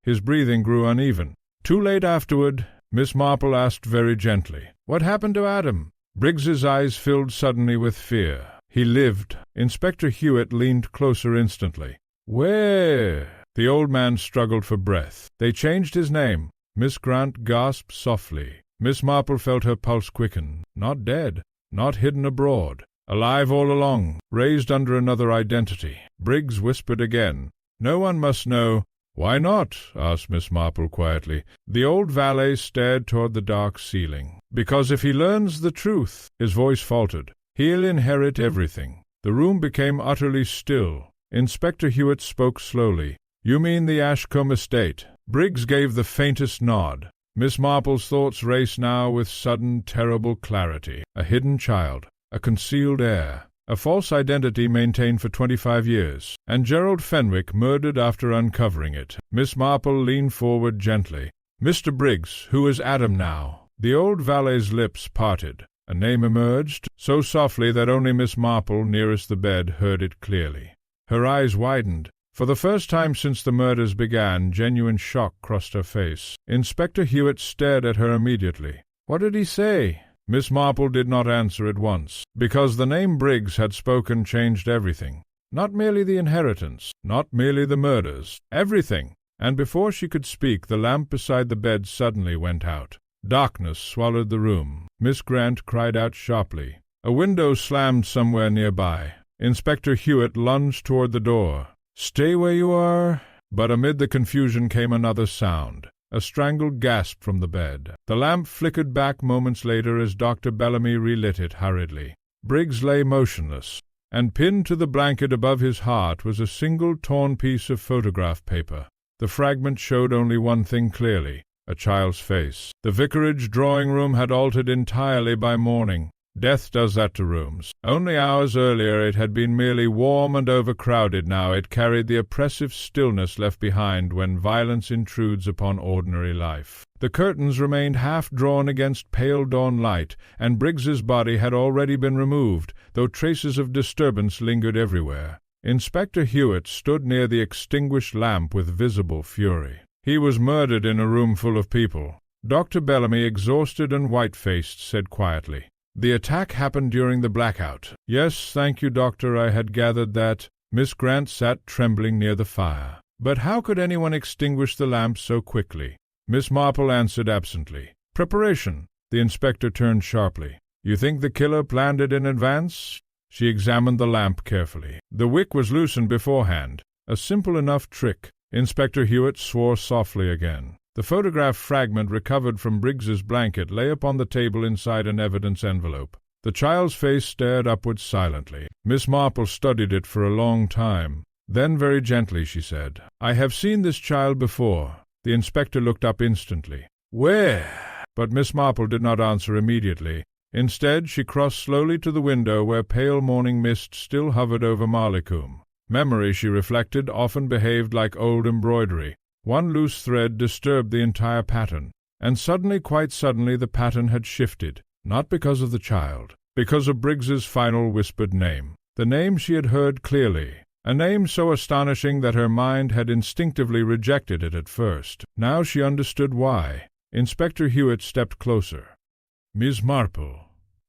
His breathing grew uneven. Too late afterward, Miss Marple asked very gently, "What happened to Adam?" Briggs's eyes filled suddenly with fear. He lived. Inspector Hewitt leaned closer instantly. Where? The old man struggled for breath. They changed his name. Miss Grant gasped softly. Miss Marple felt her pulse quicken. Not dead. Not hidden abroad. Alive all along. Raised under another identity. Briggs whispered again. No one must know. Why not? Asked Miss Marple quietly. The old valet stared toward the dark ceiling. Because if he learns the truth, his voice faltered, he'll inherit everything. The room became utterly still. Inspector Hewitt spoke slowly. You mean the Ashcombe estate? Briggs gave the faintest nod. Miss Marple's thoughts raced now with sudden, terrible clarity. A hidden child, a concealed heir, a false identity maintained for 25 years, and Gerald Fenwick murdered after uncovering it. Miss Marple leaned forward gently. Mr. Briggs, who is Adam now? The old valet's lips parted. A name emerged, so softly that only Miss Marple, nearest the bed, heard it clearly. Her eyes widened. For the first time since the murders began, genuine shock crossed her face. Inspector Hewitt stared at her immediately. What did he say? Miss Marple did not answer at once, because the name Briggs had spoken changed everything. Not merely the inheritance, not merely the murders, everything. And before she could speak, the lamp beside the bed suddenly went out. Darkness swallowed the room. Miss Grant cried out sharply. A window slammed somewhere nearby. Inspector Hewitt lunged toward the door. Stay where you are. But amid the confusion came another sound. A strangled gasp from the bed. The lamp flickered back moments later as Dr. Bellamy relit it hurriedly. Briggs lay motionless, and pinned to the blanket above his heart was a single torn piece of photograph paper. The fragment showed only one thing clearly, a child's face. The vicarage drawing-room had altered entirely by morning. Death does that to rooms. Only hours earlier it had been merely warm and overcrowded. Now it carried the oppressive stillness left behind when violence intrudes upon ordinary life. The curtains remained half-drawn against pale dawn light, and Briggs's body had already been removed, though traces of disturbance lingered everywhere. Inspector Hewitt stood near the extinguished lamp with visible fury. He was murdered in a room full of people. Dr. Bellamy, exhausted and white-faced, said quietly, The attack happened during the blackout. Yes, thank you, Doctor, I had gathered that. Miss Grant sat trembling near the fire. But how could anyone extinguish the lamp so quickly? Miss Marple answered absently. Preparation. The inspector turned sharply. You think the killer planned it in advance? She examined the lamp carefully. The wick was loosened beforehand. A simple enough trick. Inspector Hewitt swore softly again. The photograph fragment recovered from Briggs's blanket lay upon the table inside an evidence envelope. The child's face stared upwards silently. Miss Marple studied it for a long time. Then very gently she said, I have seen this child before. The inspector looked up instantly. Where? But Miss Marple did not answer immediately. Instead, she crossed slowly to the window where pale morning mist still hovered over Mallicombe. Memory, she reflected, often behaved like old embroidery. One loose thread disturbed the entire pattern, and suddenly, quite suddenly, the pattern had shifted, not because of the child, because of Briggs's final whispered name. The name she had heard clearly, a name so astonishing that her mind had instinctively rejected it at first. Now she understood why. Inspector Hewitt stepped closer. Miss Marple.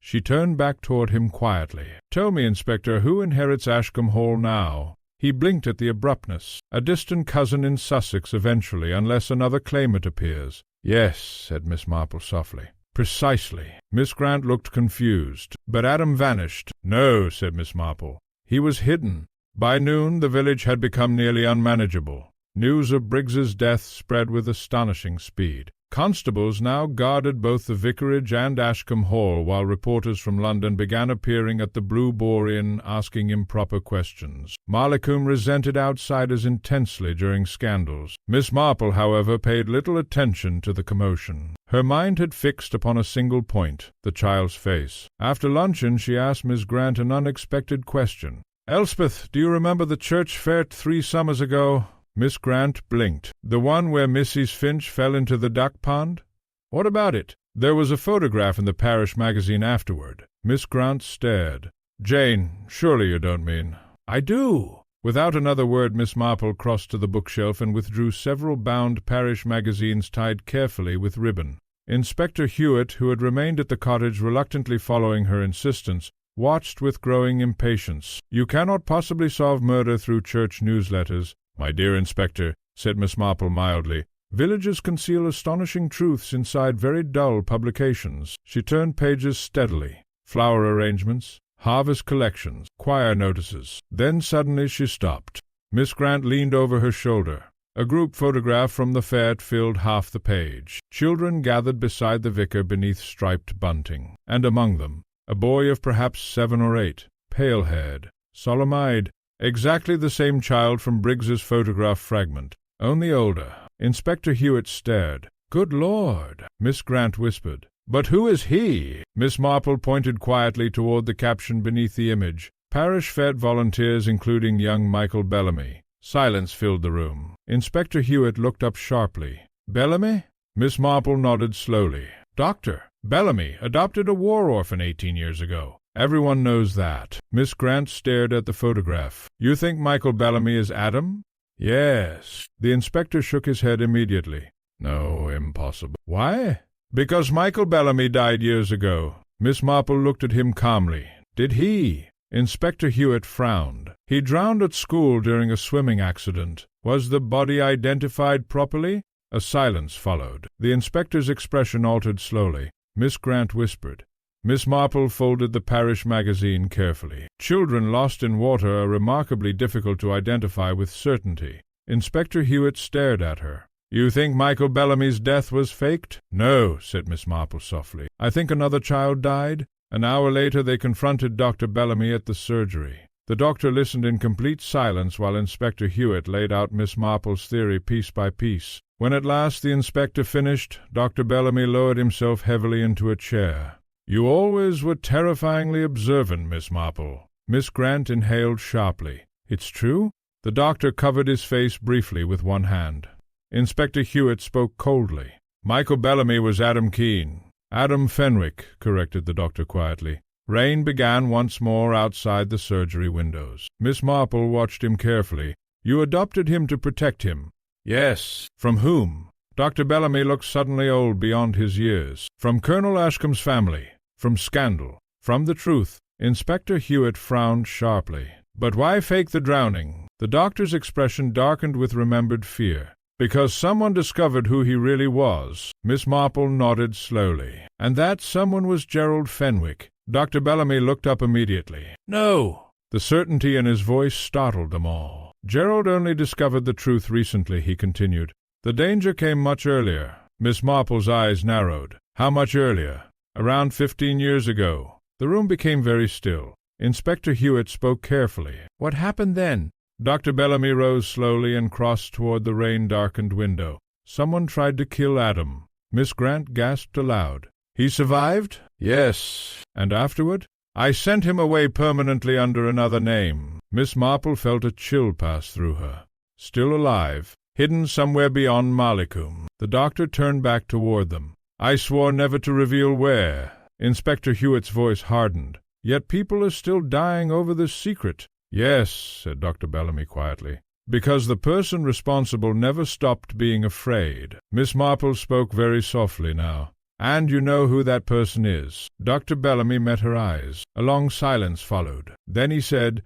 She turned back toward him quietly. Tell me, Inspector, who inherits Ashcombe Hall now? He blinked at the abruptness. A distant cousin in Sussex eventually, unless another claimant appears. Yes, said Miss Marple softly. Precisely. Miss Grant looked confused. But Adam vanished. No, said Miss Marple. He was hidden. By noon the village had become nearly unmanageable. News of Briggs's death spread with astonishing speed. Constables now guarded both the vicarage and Ashcombe Hall, while reporters from London began appearing at the Blue Boar Inn asking improper questions. Mallicombe resented outsiders intensely during scandals. Miss Marple, however, paid little attention to the commotion. Her mind had fixed upon a single point, the child's face. After luncheon she asked Miss Grant an unexpected question. Elspeth, do you remember the church fair 3 summers ago? Miss Grant blinked. The one where Mrs. Finch fell into the duck pond? What about it? There was a photograph in the parish magazine afterward. Miss Grant stared. Jane, surely you don't mean... I do. Without another word, Miss Marple crossed to the bookshelf and withdrew several bound parish magazines tied carefully with ribbon. Inspector Hewitt, who had remained at the cottage reluctantly following her insistence, watched with growing impatience. "You cannot possibly solve murder through church newsletters." "My dear Inspector," said Miss Marple mildly, "villages conceal astonishing truths inside very dull publications." She turned pages steadily. Flower arrangements, harvest collections, choir notices. Then suddenly she stopped. Miss Grant leaned over her shoulder. A group photograph from the fair filled half the page. Children gathered beside the vicar beneath striped bunting, and among them a boy of perhaps 7 or 8, pale-haired, solemn-eyed, exactly the same child from Briggs's photograph fragment, only older. Inspector Hewitt stared. "Good Lord!" Miss Grant whispered. "But who is he?" Miss Marple pointed quietly toward the caption beneath the image. "Parish Fete volunteers, including young Michael Bellamy." Silence filled the room. Inspector Hewitt looked up sharply. "Bellamy?" Miss Marple nodded slowly. "Doctor, Bellamy adopted a war orphan 18 years ago. Everyone knows that." Miss Grant stared at the photograph. "You think Michael Bellamy is Adam?" "Yes." The inspector shook his head immediately. "No, impossible." "Why?" "Because Michael Bellamy died years ago." Miss Marple looked at him calmly. "Did he?" Inspector Hewitt frowned. "He drowned at school during a swimming accident. Was the body identified properly?" A silence followed. The inspector's expression altered slowly. Miss Grant whispered. Miss Marple folded the parish magazine carefully. "Children lost in water are remarkably difficult to identify with certainty." Inspector Hewitt stared at her. "You think Michael Bellamy's death was faked?" "No," said Miss Marple softly. "I think another child died." An hour later they confronted Dr. Bellamy at the surgery. The doctor listened in complete silence while Inspector Hewitt laid out Miss Marple's theory piece by piece. When at last the inspector finished, Dr. Bellamy lowered himself heavily into a chair. "You always were terrifyingly observant, Miss Marple." Miss Grant inhaled sharply. "It's true?" The doctor covered his face briefly with one hand. Inspector Hewitt spoke coldly. "Michael Bellamy was Adam Keene." "Adam Fenwick," corrected the doctor quietly. Rain began once more outside the surgery windows. Miss Marple watched him carefully. "You adopted him to protect him?" "Yes." "From whom?" Dr. Bellamy looked suddenly old beyond his years. "From Colonel Ashcombe's family. From scandal. From the truth." Inspector Hewitt frowned sharply. "But why fake the drowning?" The doctor's expression darkened with remembered fear. "Because someone discovered who he really was." Miss Marple nodded slowly. "And that someone was Gerald Fenwick." Dr. Bellamy looked up immediately. "No!" The certainty in his voice startled them all. "Gerald only discovered the truth recently," he continued. "The danger came much earlier." Miss Marple's eyes narrowed. "How much earlier?" "Around 15 years ago." The room became very still. Inspector Hewitt spoke carefully. "What happened then?" Dr. Bellamy rose slowly and crossed toward the rain-darkened window. "Someone tried to kill Adam." Miss Grant gasped aloud. "He survived?" "Yes." "And afterward?" "I sent him away permanently under another name." Miss Marple felt a chill pass through her. "Still alive, hidden somewhere beyond Mallicombe." The doctor turned back toward them. "I swore never to reveal where." Inspector Hewitt's voice hardened. "Yet people are still dying over this secret." "Yes," said Dr. Bellamy quietly, "because the person responsible never stopped being afraid." Miss Marple spoke very softly now. "And you know who that person is." Dr. Bellamy met her eyes. A long silence followed. Then he said,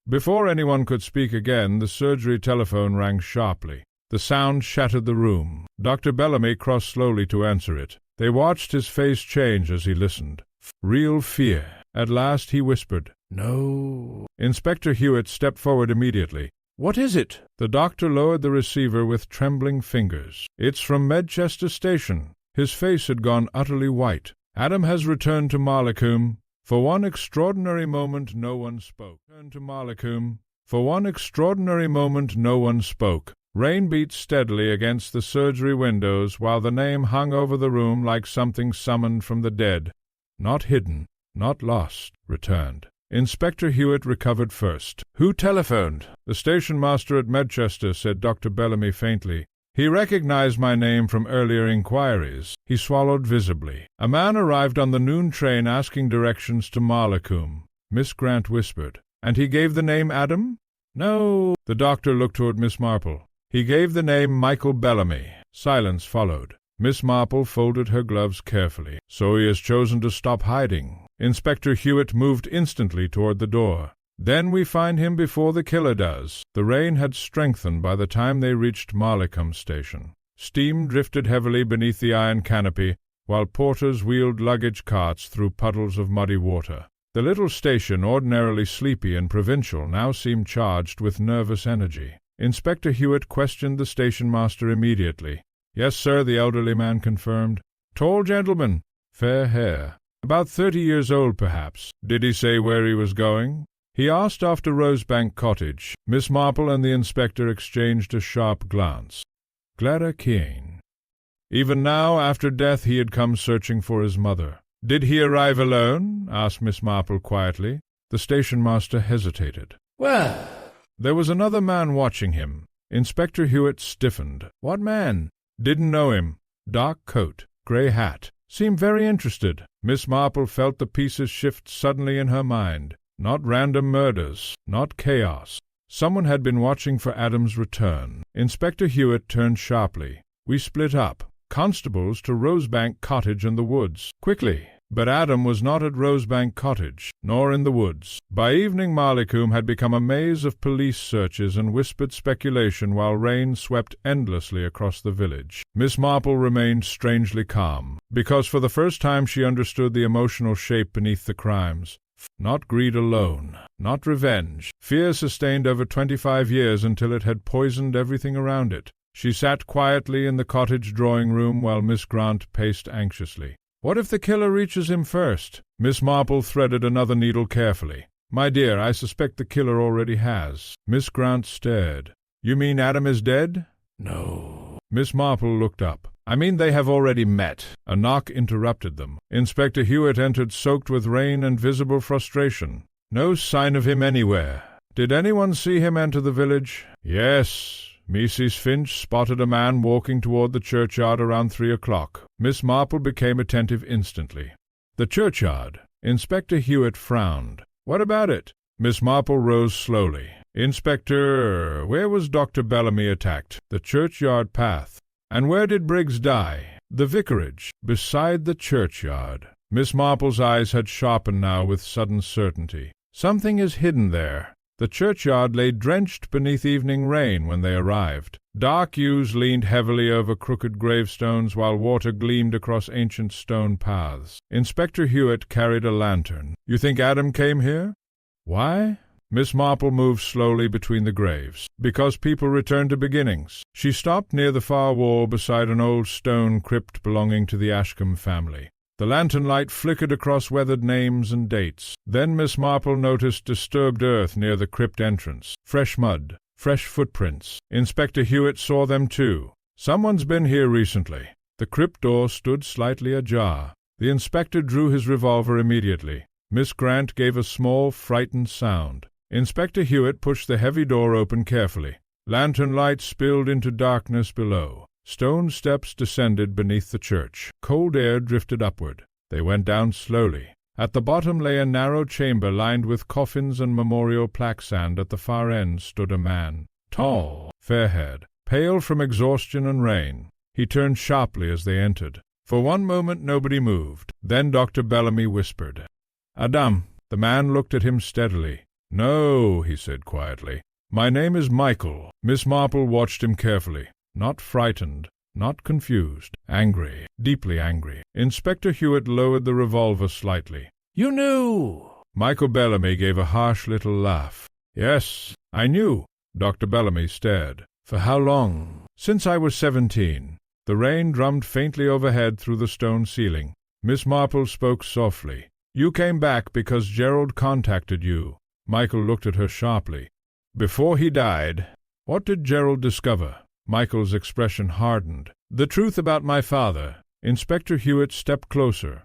Before anyone could speak again, the surgery telephone rang sharply. The sound shattered the room. Dr. Bellamy crossed slowly to answer it. They watched his face change as he listened. Real fear. At last he whispered, "No." Inspector Hewitt stepped forward immediately. "What is it?" The doctor lowered the receiver with trembling fingers. "It's from Medchester Station." His face had gone utterly white. "Adam has returned to Mallicombe. For one extraordinary moment no one spoke. Rain beat steadily against the surgery windows while the name hung over the room like something summoned from the dead. Not hidden, not lost, returned. Inspector Hewitt recovered first. "Who telephoned?" "The station master at Medchester," said Dr. Bellamy faintly. "He recognized my name from earlier inquiries." He swallowed visibly. "A man arrived on the noon train asking directions to Mallicombe." Miss Grant whispered. "And he gave the name Adam?" "No." The doctor looked toward Miss Marple. "He gave the name Michael Bellamy." Silence followed. Miss Marple folded her gloves carefully. "So he has chosen to stop hiding." Inspector Hewitt moved instantly toward the door. "Then we find him before the killer does." The rain had strengthened by the time they reached Marlecombe Station. Steam drifted heavily beneath the iron canopy, while porters wheeled luggage carts through puddles of muddy water. The little station, ordinarily sleepy and provincial, now seemed charged with nervous energy. Inspector Hewitt questioned the station-master immediately. "Yes, sir," the elderly man confirmed. "Tall gentleman, fair hair, about 30 years old, perhaps." "Did he say where he was going?" "He asked after Rosebank Cottage." Miss Marple and the inspector exchanged a sharp glance. Clara Keane. Even now, after death, he had come searching for his mother. "Did he arrive alone?" asked Miss Marple quietly. The station-master hesitated. Well, There was another man watching him. Inspector Hewitt stiffened. "What man?" "Didn't know him. Dark coat, grey hat. Seemed very interested." Miss Marple felt the pieces shift suddenly in her mind. Not random murders, not chaos. Someone had been watching for Adam's return. Inspector Hewitt turned sharply. "We split up. Constables to Rosebank Cottage and the woods. Quickly." But Adam was not at Rosebank Cottage, nor in the woods. By evening Marlecombe had become a maze of police searches and whispered speculation, while rain swept endlessly across the village. Miss Marple remained strangely calm, because for the first time she understood the emotional shape beneath the crimes. Not greed alone, not revenge. Fear sustained over 25 years until it had poisoned everything around it. She sat quietly in the cottage drawing-room while Miss Grant paced anxiously. What if the killer reaches him first? Miss Marple threaded another needle carefully. "My dear, I suspect the killer already has." Miss Grant stared. "You mean Adam is dead?" no. Miss Marple looked up. "I mean they have already met." A knock interrupted them. Inspector Hewitt entered, soaked with rain and visible frustration. "No sign of him anywhere. Did anyone see him enter the village?" "Yes. Mrs. Finch spotted a man walking toward the churchyard around 3 o'clock. Miss Marple became attentive instantly. "The churchyard?" Inspector Hewitt frowned. "What about it?" Miss Marple rose slowly. "Inspector, where was Dr. Bellamy attacked?" "The churchyard path." "And where did Briggs die?" "The vicarage, beside the churchyard." Miss Marple's eyes had sharpened now with sudden certainty. "Something is hidden there." The churchyard lay drenched beneath evening rain when they arrived. Dark yews leaned heavily over crooked gravestones, while water gleamed across ancient stone paths. Inspector Hewitt carried a lantern. "You think Adam came here?" "Why?" Miss Marple moved slowly between the graves. "Because people return to beginnings." She stopped near the far wall beside an old stone crypt belonging to the Ashcombe family. The lantern light flickered across weathered names and dates. Then Miss Marple noticed disturbed earth near the crypt entrance. Fresh mud, fresh footprints. Inspector Hewitt saw them too. "Someone's been here recently." The crypt door stood slightly ajar. The inspector drew his revolver immediately. Miss Grant gave a small, frightened sound. Inspector Hewitt pushed the heavy door open carefully. Lantern light spilled into darkness below. Stone steps descended beneath the church. Cold air drifted upward. They went down slowly. At the bottom lay a narrow chamber lined with coffins and memorial plaque sand. At the far end stood a man. Tall, fair-haired, pale from exhaustion and rain. He turned sharply as they entered. For one moment nobody moved. Then Dr. Bellamy whispered, "Adam." The man looked at him steadily. "No," he said quietly. "My name is Michael." Miss Marple watched him carefully. Not frightened, not confused, angry, deeply angry. Inspector Hewitt lowered the revolver slightly. You knew! Michael Bellamy gave a harsh little laugh. "Yes, I knew." Dr. Bellamy stared. "For how long?" "Since I was 17. The rain drummed faintly overhead through the stone ceiling. Miss Marple spoke softly. "You came back because Gerald contacted you." Michael looked at her sharply. "Before he died, what did Gerald discover?" Michael's expression hardened. "The truth about my father." Inspector Hewitt stepped closer.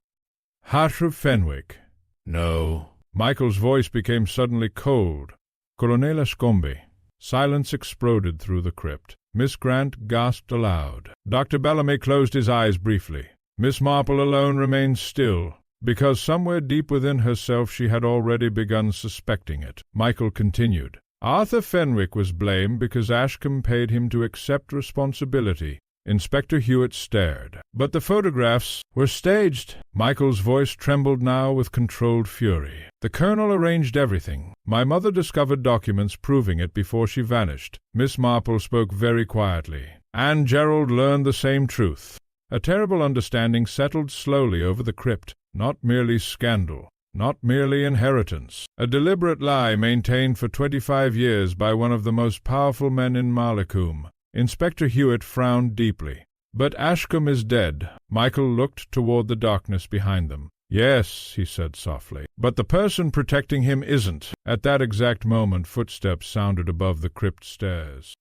"Hartrop Fenwick." No. Michael's voice became suddenly cold. "Colonel Ascombe." Silence exploded through the crypt. Miss Grant gasped aloud. Dr. Bellamy closed his eyes briefly. Miss Marple alone remained still, because somewhere deep within herself she had already begun suspecting it. Michael continued. "Arthur Fenwick was blamed because Ashcombe paid him to accept responsibility. Inspector Hewitt stared. "But the photographs were staged." Michael's voice trembled now with controlled fury. "The Colonel arranged everything. My mother discovered documents proving it before she vanished." Miss Marple spoke very quietly. "And Gerald learned the same truth." A terrible understanding settled slowly over the crypt. Not merely scandal, not merely inheritance. A deliberate lie maintained for 25 years by one of the most powerful men in Malacombe. Inspector Hewitt frowned deeply. "But Ashcombe is dead." Michael looked toward the darkness behind them. "Yes," he said softly, "but the person protecting him isn't." At that exact moment footsteps sounded above the crypt stairs.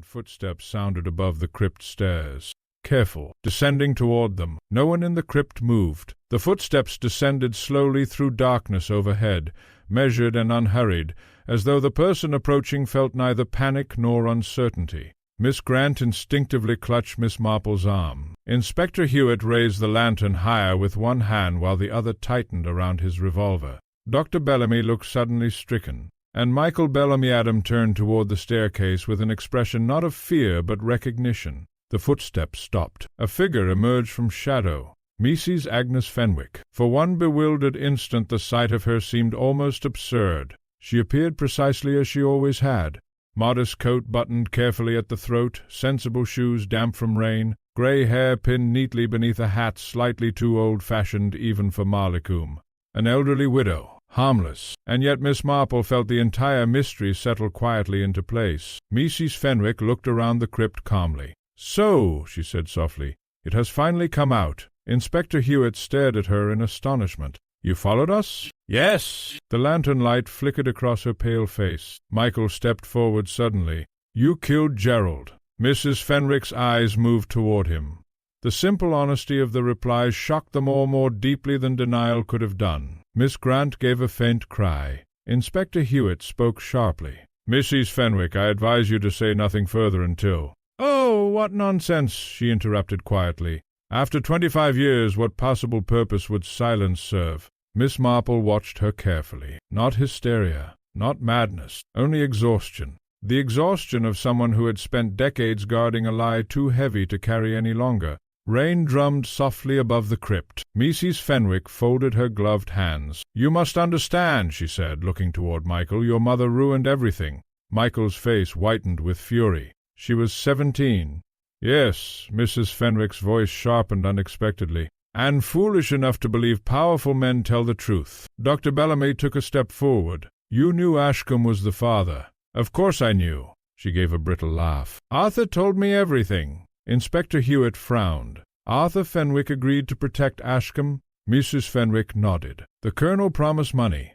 Footsteps sounded above the crypt stairs. Careful, descending toward them. No one in the crypt moved. The footsteps descended slowly through darkness overhead, measured and unhurried, as though the person approaching felt neither panic nor uncertainty. Miss Grant instinctively clutched Miss Marple's arm. Inspector Hewitt raised the lantern higher with one hand while the other tightened around his revolver. Dr. Bellamy looked suddenly stricken, and Michael Bellamy Adam turned toward the staircase with an expression not of fear but recognition. The footsteps stopped. A figure emerged from shadow. Mrs. Agnes Fenwick. For one bewildered instant the sight of her seemed almost absurd. She appeared precisely as she always had. Modest coat buttoned carefully at the throat, sensible shoes damp from rain, grey hair pinned neatly beneath a hat slightly too old-fashioned even for Malacombe. An elderly widow, harmless, and yet Miss Marple felt the entire mystery settle quietly into place. Mrs. Fenwick looked around the crypt calmly. "So," she said softly, "it has finally come out." Inspector Hewitt stared at her in astonishment. "You followed us?" "Yes." The lantern light flickered across her pale face. Michael stepped forward suddenly. "You killed Gerald." Mrs. Fenwick's eyes moved toward him. The simple honesty of the reply shocked them all more deeply than denial could have done. Miss Grant gave a faint cry. Inspector Hewitt spoke sharply. "Mrs. Fenwick, I advise you to say nothing further until—" "Oh, what nonsense!" she interrupted quietly. "After 25 years, what possible purpose would silence serve?" Miss Marple watched her carefully. Not hysteria, not madness, only exhaustion. The exhaustion of someone who had spent decades guarding a lie too heavy to carry any longer. Rain drummed softly above the crypt. Mrs. Fenwick folded her gloved hands. "You must understand," she said, looking toward Michael. "Your mother ruined everything." Michael's face whitened with fury. "She was 17. "Yes," Mrs. Fenwick's voice sharpened unexpectedly. "And foolish enough to believe powerful men tell the truth." Dr. Bellamy took a step forward. "You knew Ashcombe was the father." "Of course I knew." She gave a brittle laugh. "Arthur told me everything." Inspector Hewitt frowned. "Arthur Fenwick agreed to protect Ashcombe?" Mrs. Fenwick nodded. "The Colonel promised money.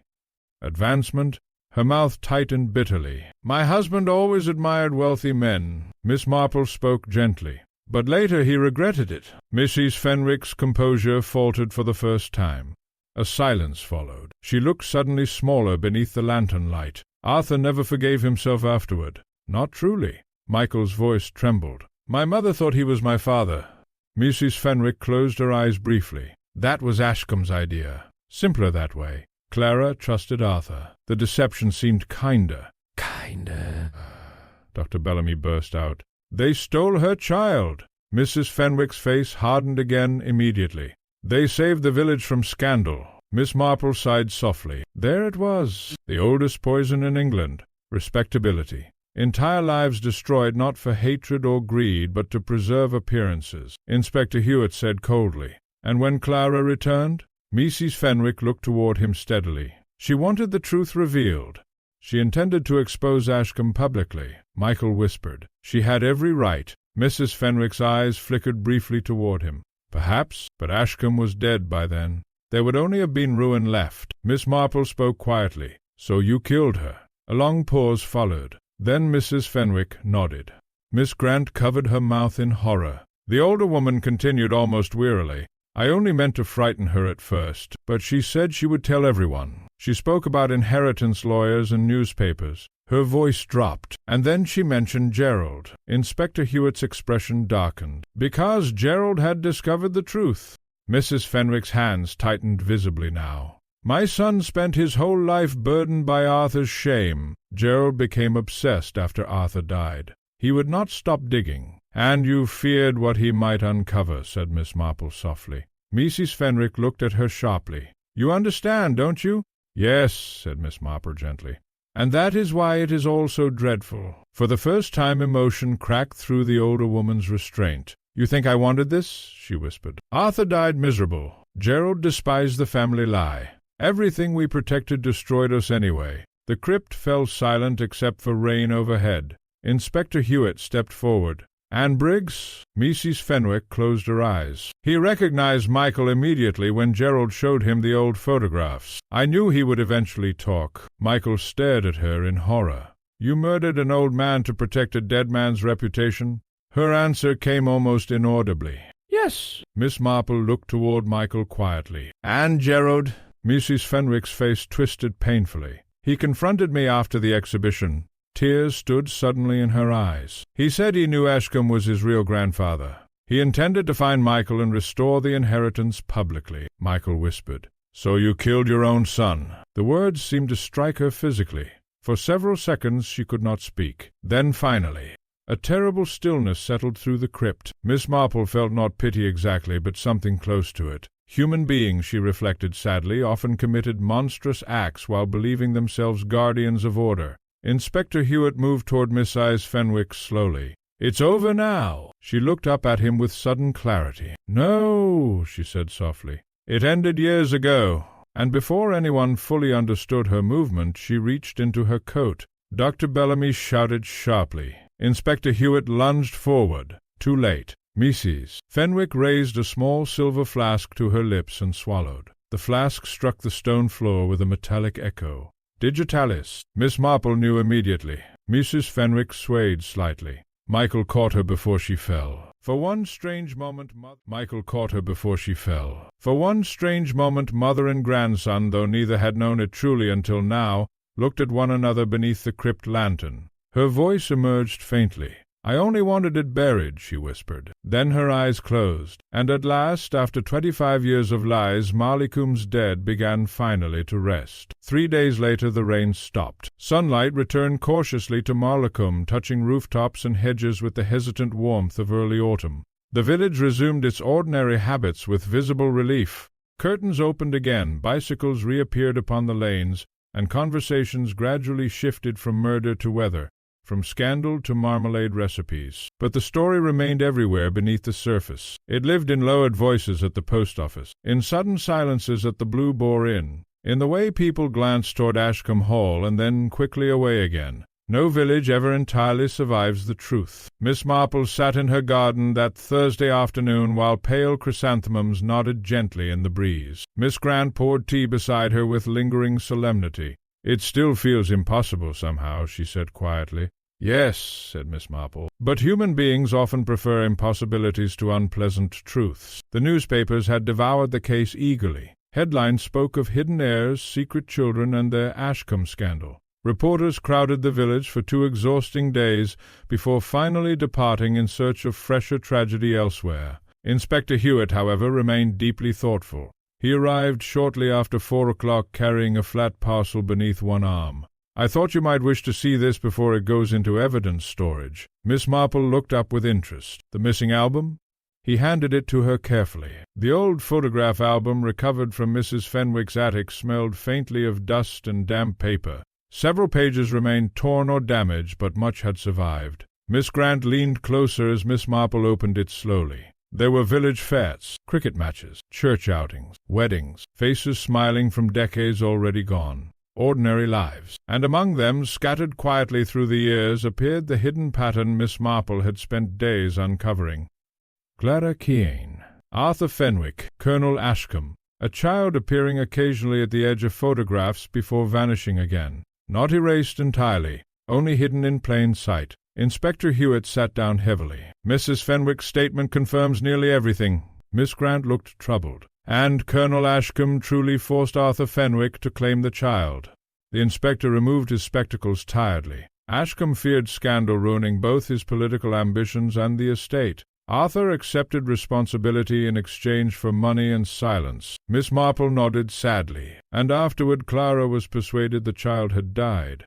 Advancement?" Her mouth tightened bitterly. "My husband always admired wealthy men." Miss Marple spoke gently. "But later he regretted it." Mrs. Fenwick's composure faltered for the first time. A silence followed. She looked suddenly smaller beneath the lantern light. "Arthur never forgave himself afterward." "Not truly." Michael's voice trembled. "My mother thought he was my father." Mrs. Fenwick closed her eyes briefly. "That was Ashcombe's idea. Simpler that way. Clara trusted Arthur. The deception seemed kinder." "Kinder," Dr. Bellamy burst out. "They stole her child." Mrs. Fenwick's face hardened again immediately. "They saved the village from scandal." Miss Marple sighed softly. There it was, the oldest poison in England. Respectability. Entire lives destroyed not for hatred or greed, but to preserve appearances. Inspector Hewitt said coldly. "And when Clara returned?" Mrs. Fenwick looked toward him steadily. "She wanted the truth revealed. She intended to expose Ashcombe publicly." Michael whispered. "She had every right." Mrs. Fenwick's eyes flickered briefly toward him. "Perhaps, but Ashcombe was dead by then. There would only have been ruin left." Miss Marple spoke quietly. "So you killed her." A long pause followed. Then Mrs. Fenwick nodded. Miss Grant covered her mouth in horror. The older woman continued almost wearily. "I only meant to frighten her at first, but she said she would tell everyone. She spoke about inheritance lawyers and newspapers." Her voice dropped, and then she mentioned Gerald. Inspector Hewitt's expression darkened. "Because Gerald had discovered the truth." Mrs. Fenwick's hands tightened visibly now. "My son spent his whole life burdened by Arthur's shame. Gerald became obsessed after Arthur died. He would not stop digging, "And you feared what he might uncover," said Miss Marple softly. Mrs. Fenwick looked at her sharply. "You understand, don't you?" "Yes," said Miss Marple gently. "And that is why it is all so dreadful." For the first time emotion cracked through the older woman's restraint. "You think I wanted this?" she whispered. "Arthur died miserable. Gerald despised the family lie. Everything we protected destroyed us anyway." The crypt fell silent except for rain overhead. Inspector Hewitt stepped forward. "And Briggs?" Mrs. Fenwick closed her eyes. "He recognized Michael immediately when Gerald showed him the old photographs. I knew he would eventually talk." Michael stared at her in horror. "You murdered an old man to protect a dead man's reputation?" Her answer came almost inaudibly. "Yes." Miss Marple looked toward Michael quietly. "And Gerald?" Mrs. Fenwick's face twisted painfully. "He confronted me after the exhibition." Tears stood suddenly in her eyes. "He said he knew Ashcombe was his real grandfather. He intended to find Michael and restore the inheritance publicly," Michael whispered. "So you killed your own son." The words seemed to strike her physically. For several seconds she could not speak. Then finally, a terrible stillness settled through the crypt. Miss Marple felt not pity exactly, but something close to it. Human beings, she reflected sadly, often committed monstrous acts while believing themselves guardians of order. Inspector Hewitt moved toward Mrs. Fenwick slowly. "It's over now." She looked up at him with sudden clarity. "No," she said softly. "It ended years ago." And before anyone fully understood her movement, she reached into her coat. Dr. Bellamy shouted sharply. Inspector Hewitt lunged forward. Too late. Mrs. Fenwick raised a small silver flask to her lips and swallowed. The flask struck the stone floor with a metallic echo. "Digitalis." Miss Marple knew immediately. Mrs. Fenwick swayed slightly. Michael caught her before she fell. For one strange moment, mother and grandson, though neither had known it truly until now, looked at one another beneath the crypt lantern. Her voice emerged faintly. "I only wanted it buried," she whispered. Then her eyes closed, and at last, after 25 years of lies, Malcolm's dead began finally to rest. 3 days later the rain stopped. Sunlight returned cautiously to Malcolm, touching rooftops and hedges with the hesitant warmth of early autumn. The village resumed its ordinary habits with visible relief. Curtains opened again, bicycles reappeared upon the lanes, and conversations gradually shifted from murder to weather, from scandal to marmalade recipes. But the story remained everywhere beneath the surface. It lived in lowered voices at the post office, in sudden silences at the Blue Boar Inn, in the way people glanced toward Ashcombe Hall and then quickly away again. No village ever entirely survives the truth. Miss Marple sat in her garden that Thursday afternoon while pale chrysanthemums nodded gently in the breeze. Miss Grant poured tea beside her with lingering solemnity. "It still feels impossible somehow," she said quietly. "Yes," said Miss Marple, "but human beings often prefer impossibilities to unpleasant truths." The newspapers had devoured the case eagerly. Headlines spoke of hidden heirs, secret children, and the Ashcombe scandal. Reporters crowded the village for 2 exhausting days before finally departing in search of fresher tragedy elsewhere. Inspector Hewitt, however, remained deeply thoughtful. He arrived shortly after 4 o'clock carrying a flat parcel beneath one arm. "I thought you might wish to see this before it goes into evidence storage." Miss Marple looked up with interest. "The missing album?" He handed it to her carefully. The old photograph album recovered from Mrs. Fenwick's attic smelled faintly of dust and damp paper. Several pages remained torn or damaged, but much had survived. Miss Grant leaned closer as Miss Marple opened it slowly. There were village fetes, cricket matches, church outings, weddings, faces smiling from decades already gone. Ordinary lives, and among them, scattered quietly through the years, appeared the hidden pattern Miss Marple had spent days uncovering. Clara Keane, Arthur Fenwick, Colonel Ashcombe, a child appearing occasionally at the edge of photographs before vanishing again. Not erased entirely, only hidden in plain sight. Inspector Hewitt sat down heavily. "Mrs. Fenwick's statement confirms nearly everything." Miss Grant looked troubled. "And Colonel Ashcombe truly forced Arthur Fenwick to claim the child." The inspector removed his spectacles tiredly. Ashcombe feared scandal ruining both his political ambitions and the estate. Arthur accepted responsibility in exchange for money and silence. Miss Marple nodded sadly, and afterward Clara was persuaded the child had died.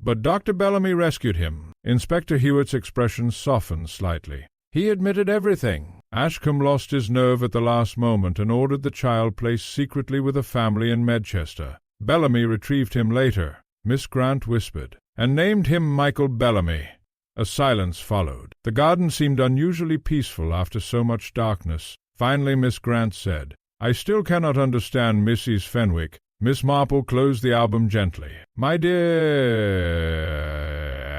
But Dr. Bellamy rescued him. Inspector Hewitt's expression softened slightly. He admitted everything. Ashcombe lost his nerve at the last moment and ordered the child placed secretly with a family in Medchester. Bellamy retrieved him later, Miss Grant whispered, and named him Michael Bellamy. A silence followed. The garden seemed unusually peaceful after so much darkness. Finally Miss Grant said, "I still cannot understand Mrs. Fenwick." Miss Marple closed the album gently. "My dear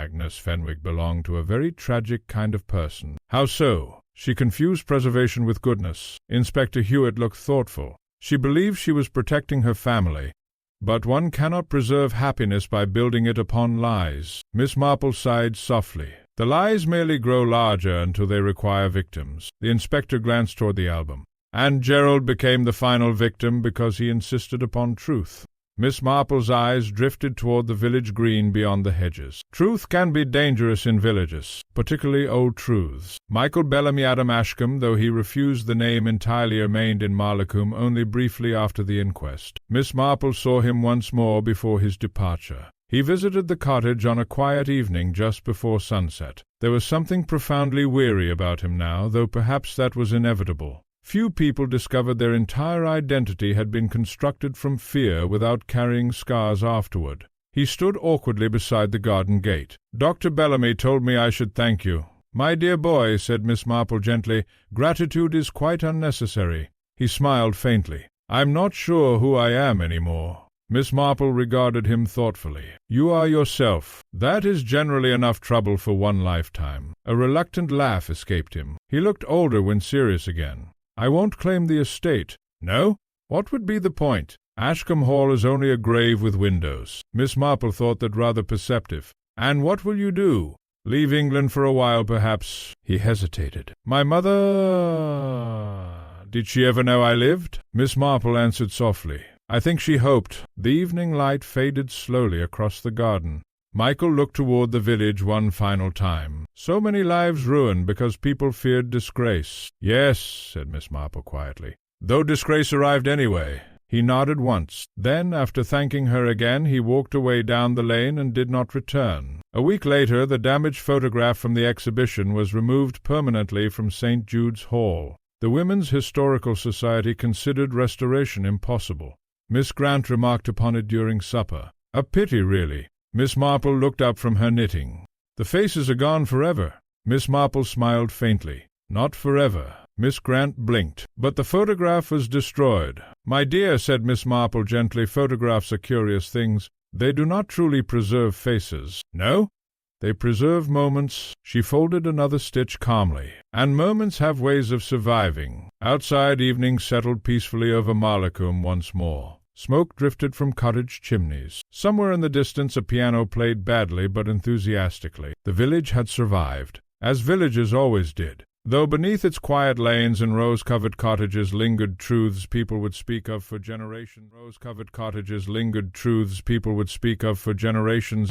Agnes Fenwick belonged to a very tragic kind of person." "How so?" "She confused preservation with goodness." Inspector Hewitt looked thoughtful. "She believed she was protecting her family. But one cannot preserve happiness by building it upon lies." Miss Marple sighed softly. "The lies merely grow larger until they require victims." The inspector glanced toward the album. "And Gerald became the final victim because he insisted upon truth." Miss Marple's eyes drifted toward the village green beyond the hedges. "Truth can be dangerous in villages, particularly old truths." Michael Bellamy Adam Ashcombe, though he refused the name entirely, remained in Marlacombe only briefly after the inquest. Miss Marple saw him once more before his departure. He visited the cottage on a quiet evening just before sunset. There was something profoundly weary about him now, though perhaps that was inevitable. Few people discovered their entire identity had been constructed from fear without carrying scars afterward. He stood awkwardly beside the garden gate. "Dr. Bellamy told me I should thank you." "My dear boy," said Miss Marple gently, "gratitude is quite unnecessary." He smiled faintly. "I'm not sure who I am any more." Miss Marple regarded him thoughtfully. "You are yourself. That is generally enough trouble for one lifetime." A reluctant laugh escaped him. He looked older when serious again. "I won't claim the estate." "No? What would be the point? Ashcombe Hall is only a grave with windows." Miss Marple thought that rather perceptive. "And what will you do?" "Leave England for a while, perhaps." He hesitated. "My mother... Did she ever know I lived?" Miss Marple answered softly. "I think she hoped." The evening light faded slowly across the garden. Michael looked toward the village one final time. So many lives ruined because people feared disgrace. "Yes," said Miss Marple quietly, "though disgrace arrived anyway." He nodded once. Then, after thanking her again, he walked away down the lane and did not return. A week later, the damaged photograph from the exhibition was removed permanently from St. Jude's Hall. The Women's Historical Society considered restoration impossible. Miss Grant remarked upon it during supper. "A pity, really." Miss Marple looked up from her knitting. "The faces are gone forever." Miss Marple smiled faintly. "Not forever." Miss Grant blinked. "But the photograph was destroyed." "My dear," said Miss Marple gently, "photographs are curious things. They do not truly preserve faces." "No?" "They preserve moments." She folded another stitch calmly. "And moments have ways of surviving." Outside, evening settled peacefully over Marlacombe once more. Smoke drifted from cottage chimneys. Somewhere in the distance a piano played badly but enthusiastically. The village had survived, as villages always did. Though beneath its quiet lanes and rose-covered cottages lingered truths people would speak of for generations.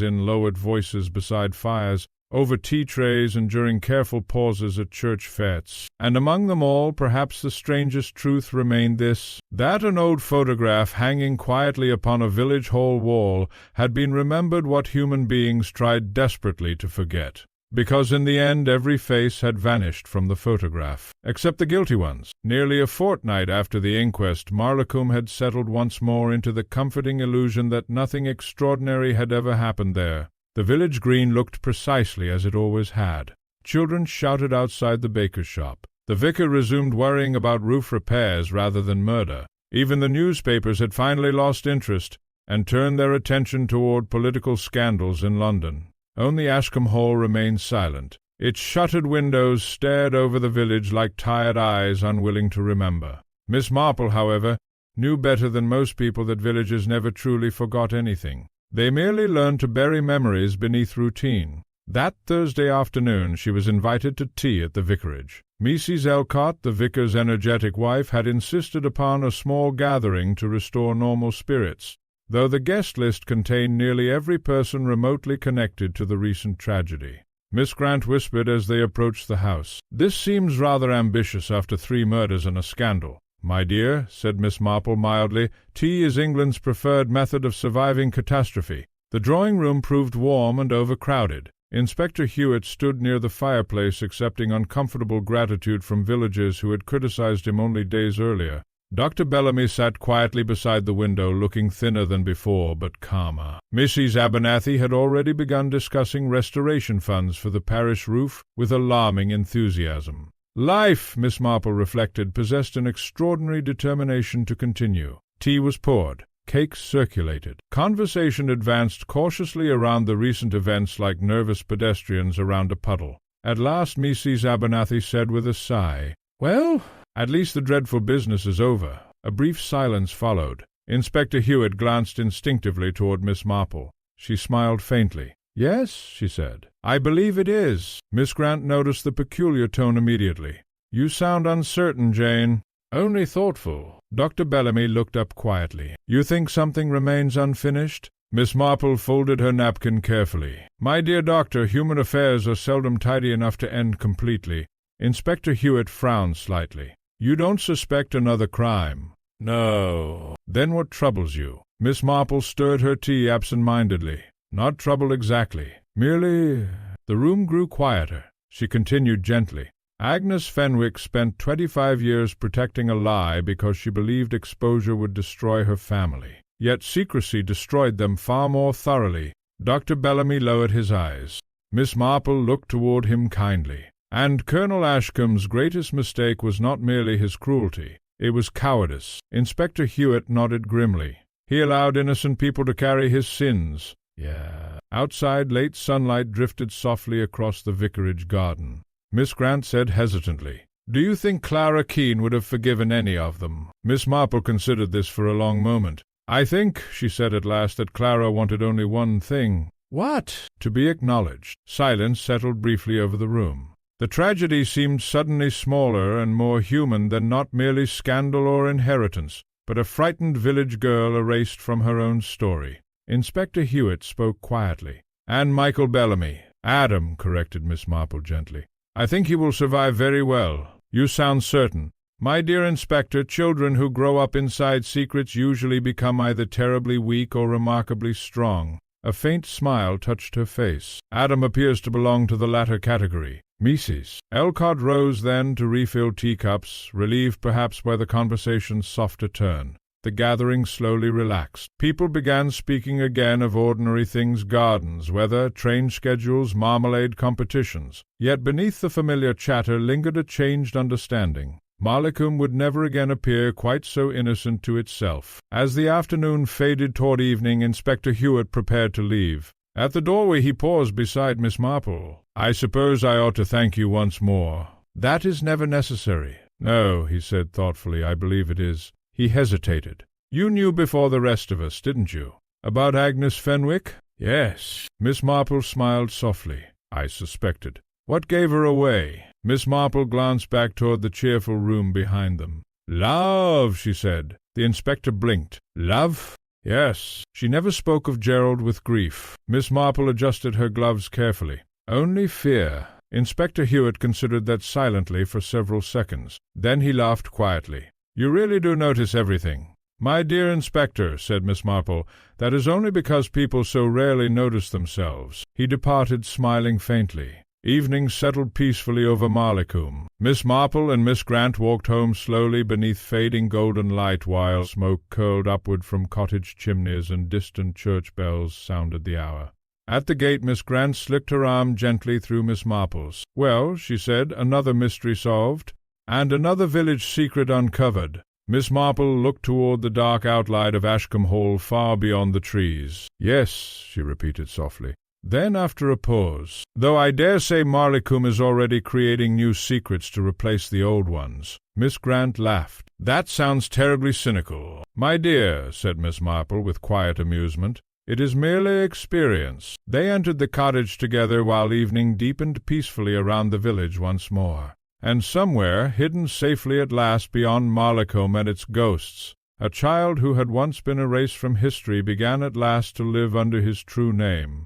In lowered voices beside fires, over tea trays and during careful pauses at church fetes. And among them all, perhaps the strangest truth remained this, that an old photograph hanging quietly upon a village hall wall had been remembered what human beings tried desperately to forget. Because in the end every face had vanished from the photograph, except the guilty ones. Nearly a fortnight after the inquest, Marlacombe had settled once more into the comforting illusion that nothing extraordinary had ever happened there. The village green looked precisely as it always had. Children shouted outside the baker's shop. The vicar resumed worrying about roof repairs rather than murder. Even the newspapers had finally lost interest and turned their attention toward political scandals in London. Only Ashcombe Hall remained silent. Its shuttered windows stared over the village like tired eyes unwilling to remember. Miss Marple, however, knew better than most people that villagers never truly forgot anything. They merely learned to bury memories beneath routine. That Thursday afternoon she was invited to tea at the vicarage. Mrs. Elcott, the vicar's energetic wife, had insisted upon a small gathering to restore normal spirits, though the guest list contained nearly every person remotely connected to the recent tragedy. Miss Grant whispered as they approached the house, "This seems rather ambitious after 3 murders and a scandal." "My dear," said Miss Marple mildly, "tea is England's preferred method of surviving catastrophe." The drawing-room proved warm and overcrowded. Inspector Hewitt stood near the fireplace accepting uncomfortable gratitude from villagers who had criticized him only days earlier. Dr. Bellamy sat quietly beside the window, looking thinner than before, but calmer. Mrs. Abernathy had already begun discussing restoration funds for the parish roof with alarming enthusiasm. Life, Miss Marple reflected, possessed an extraordinary determination to continue. Tea was poured. Cakes circulated. Conversation advanced cautiously around the recent events like nervous pedestrians around a puddle. At last Mrs. Abernathy said with a sigh, "Well, at least the dreadful business is over." A brief silence followed. Inspector Hewitt glanced instinctively toward Miss Marple. She smiled faintly. "Yes," she said, "I believe it is." Miss Grant noticed the peculiar tone immediately. "You sound uncertain, Jane." "Only thoughtful." Dr. Bellamy looked up quietly. "You think something remains unfinished?" Miss Marple folded her napkin carefully. "My dear doctor, human affairs are seldom tidy enough to end completely." Inspector Hewitt frowned slightly. "You don't suspect another crime?" No. "Then what troubles you?" Miss Marple stirred her tea absent-mindedly. "Not trouble exactly. Merely—" The room grew quieter. She continued gently. "Agnes Fenwick spent 25 years protecting a lie because she believed exposure would destroy her family. Yet secrecy destroyed them far more thoroughly." Dr. Bellamy lowered his eyes. Miss Marple looked toward him kindly. "And Colonel Ashcombe's greatest mistake was not merely his cruelty. It was cowardice." Inspector Hewitt nodded grimly. "He allowed innocent people to carry his sins." Yeah. Outside, late sunlight drifted softly across the vicarage garden. Miss Grant said hesitantly, "Do you think Clara Keene would have forgiven any of them?" Miss Marple considered this for a long moment. "I think," she said at last, "that Clara wanted only one thing." What? "To be acknowledged." Silence settled briefly over the room. The tragedy seemed suddenly smaller and more human than not merely scandal or inheritance, but a frightened village girl erased from her own story. Inspector Hewitt spoke quietly. "And Michael Bellamy." "Adam," corrected Miss Marple gently. "I think he will survive very well." "You sound certain." "My dear Inspector, children who grow up inside secrets usually become either terribly weak or remarkably strong." A faint smile touched her face. "Adam appears to belong to the latter category." "Mrs." Elcott rose then to refill teacups, relieved perhaps by the conversation's softer turn. The gathering slowly relaxed. People began speaking again of ordinary things: gardens, weather, train schedules, marmalade competitions. Yet beneath the familiar chatter lingered a changed understanding. Mallicum would never again appear quite so innocent to itself. As the afternoon faded toward evening, Inspector Hewitt prepared to leave. At the doorway he paused beside Miss Marple. "I suppose I ought to thank you once more." "That is never necessary." "No," he said thoughtfully, "I believe it is." He hesitated. "You knew before the rest of us, didn't you? About Agnes Fenwick?" "Yes." Miss Marple smiled softly. "I suspected." "What gave her away?" Miss Marple glanced back toward the cheerful room behind them. "Love," she said. The inspector blinked. "Love?" "Yes. She never spoke of Gerald with grief." Miss Marple adjusted her gloves carefully. "Only fear." Inspector Hewitt considered that silently for several seconds. Then he laughed quietly. "You really do notice everything." "My dear Inspector," said Miss Marple, "that is only because people so rarely notice themselves." He departed, smiling faintly. Evening settled peacefully over Mallicum. Miss Marple and Miss Grant walked home slowly beneath fading golden light, while smoke curled upward from cottage chimneys and distant church bells sounded the hour. At the gate Miss Grant slipped her arm gently through Miss Marple's. "Well," she said, "another mystery solved." "And another village secret uncovered." Miss Marple looked toward the dark outline of Ashcombe Hall far beyond the trees. "Yes," she repeated softly. Then, after a pause, "Though I dare say Mallicum is already creating new secrets to replace the old ones." Miss Grant laughed. "That sounds terribly cynical." "My dear," said Miss Marple with quiet amusement, "it is merely experience." They entered the cottage together while evening deepened peacefully around the village once more. And somewhere, hidden safely at last beyond Mallicum and its ghosts, a child who had once been erased from history began at last to live under his true name.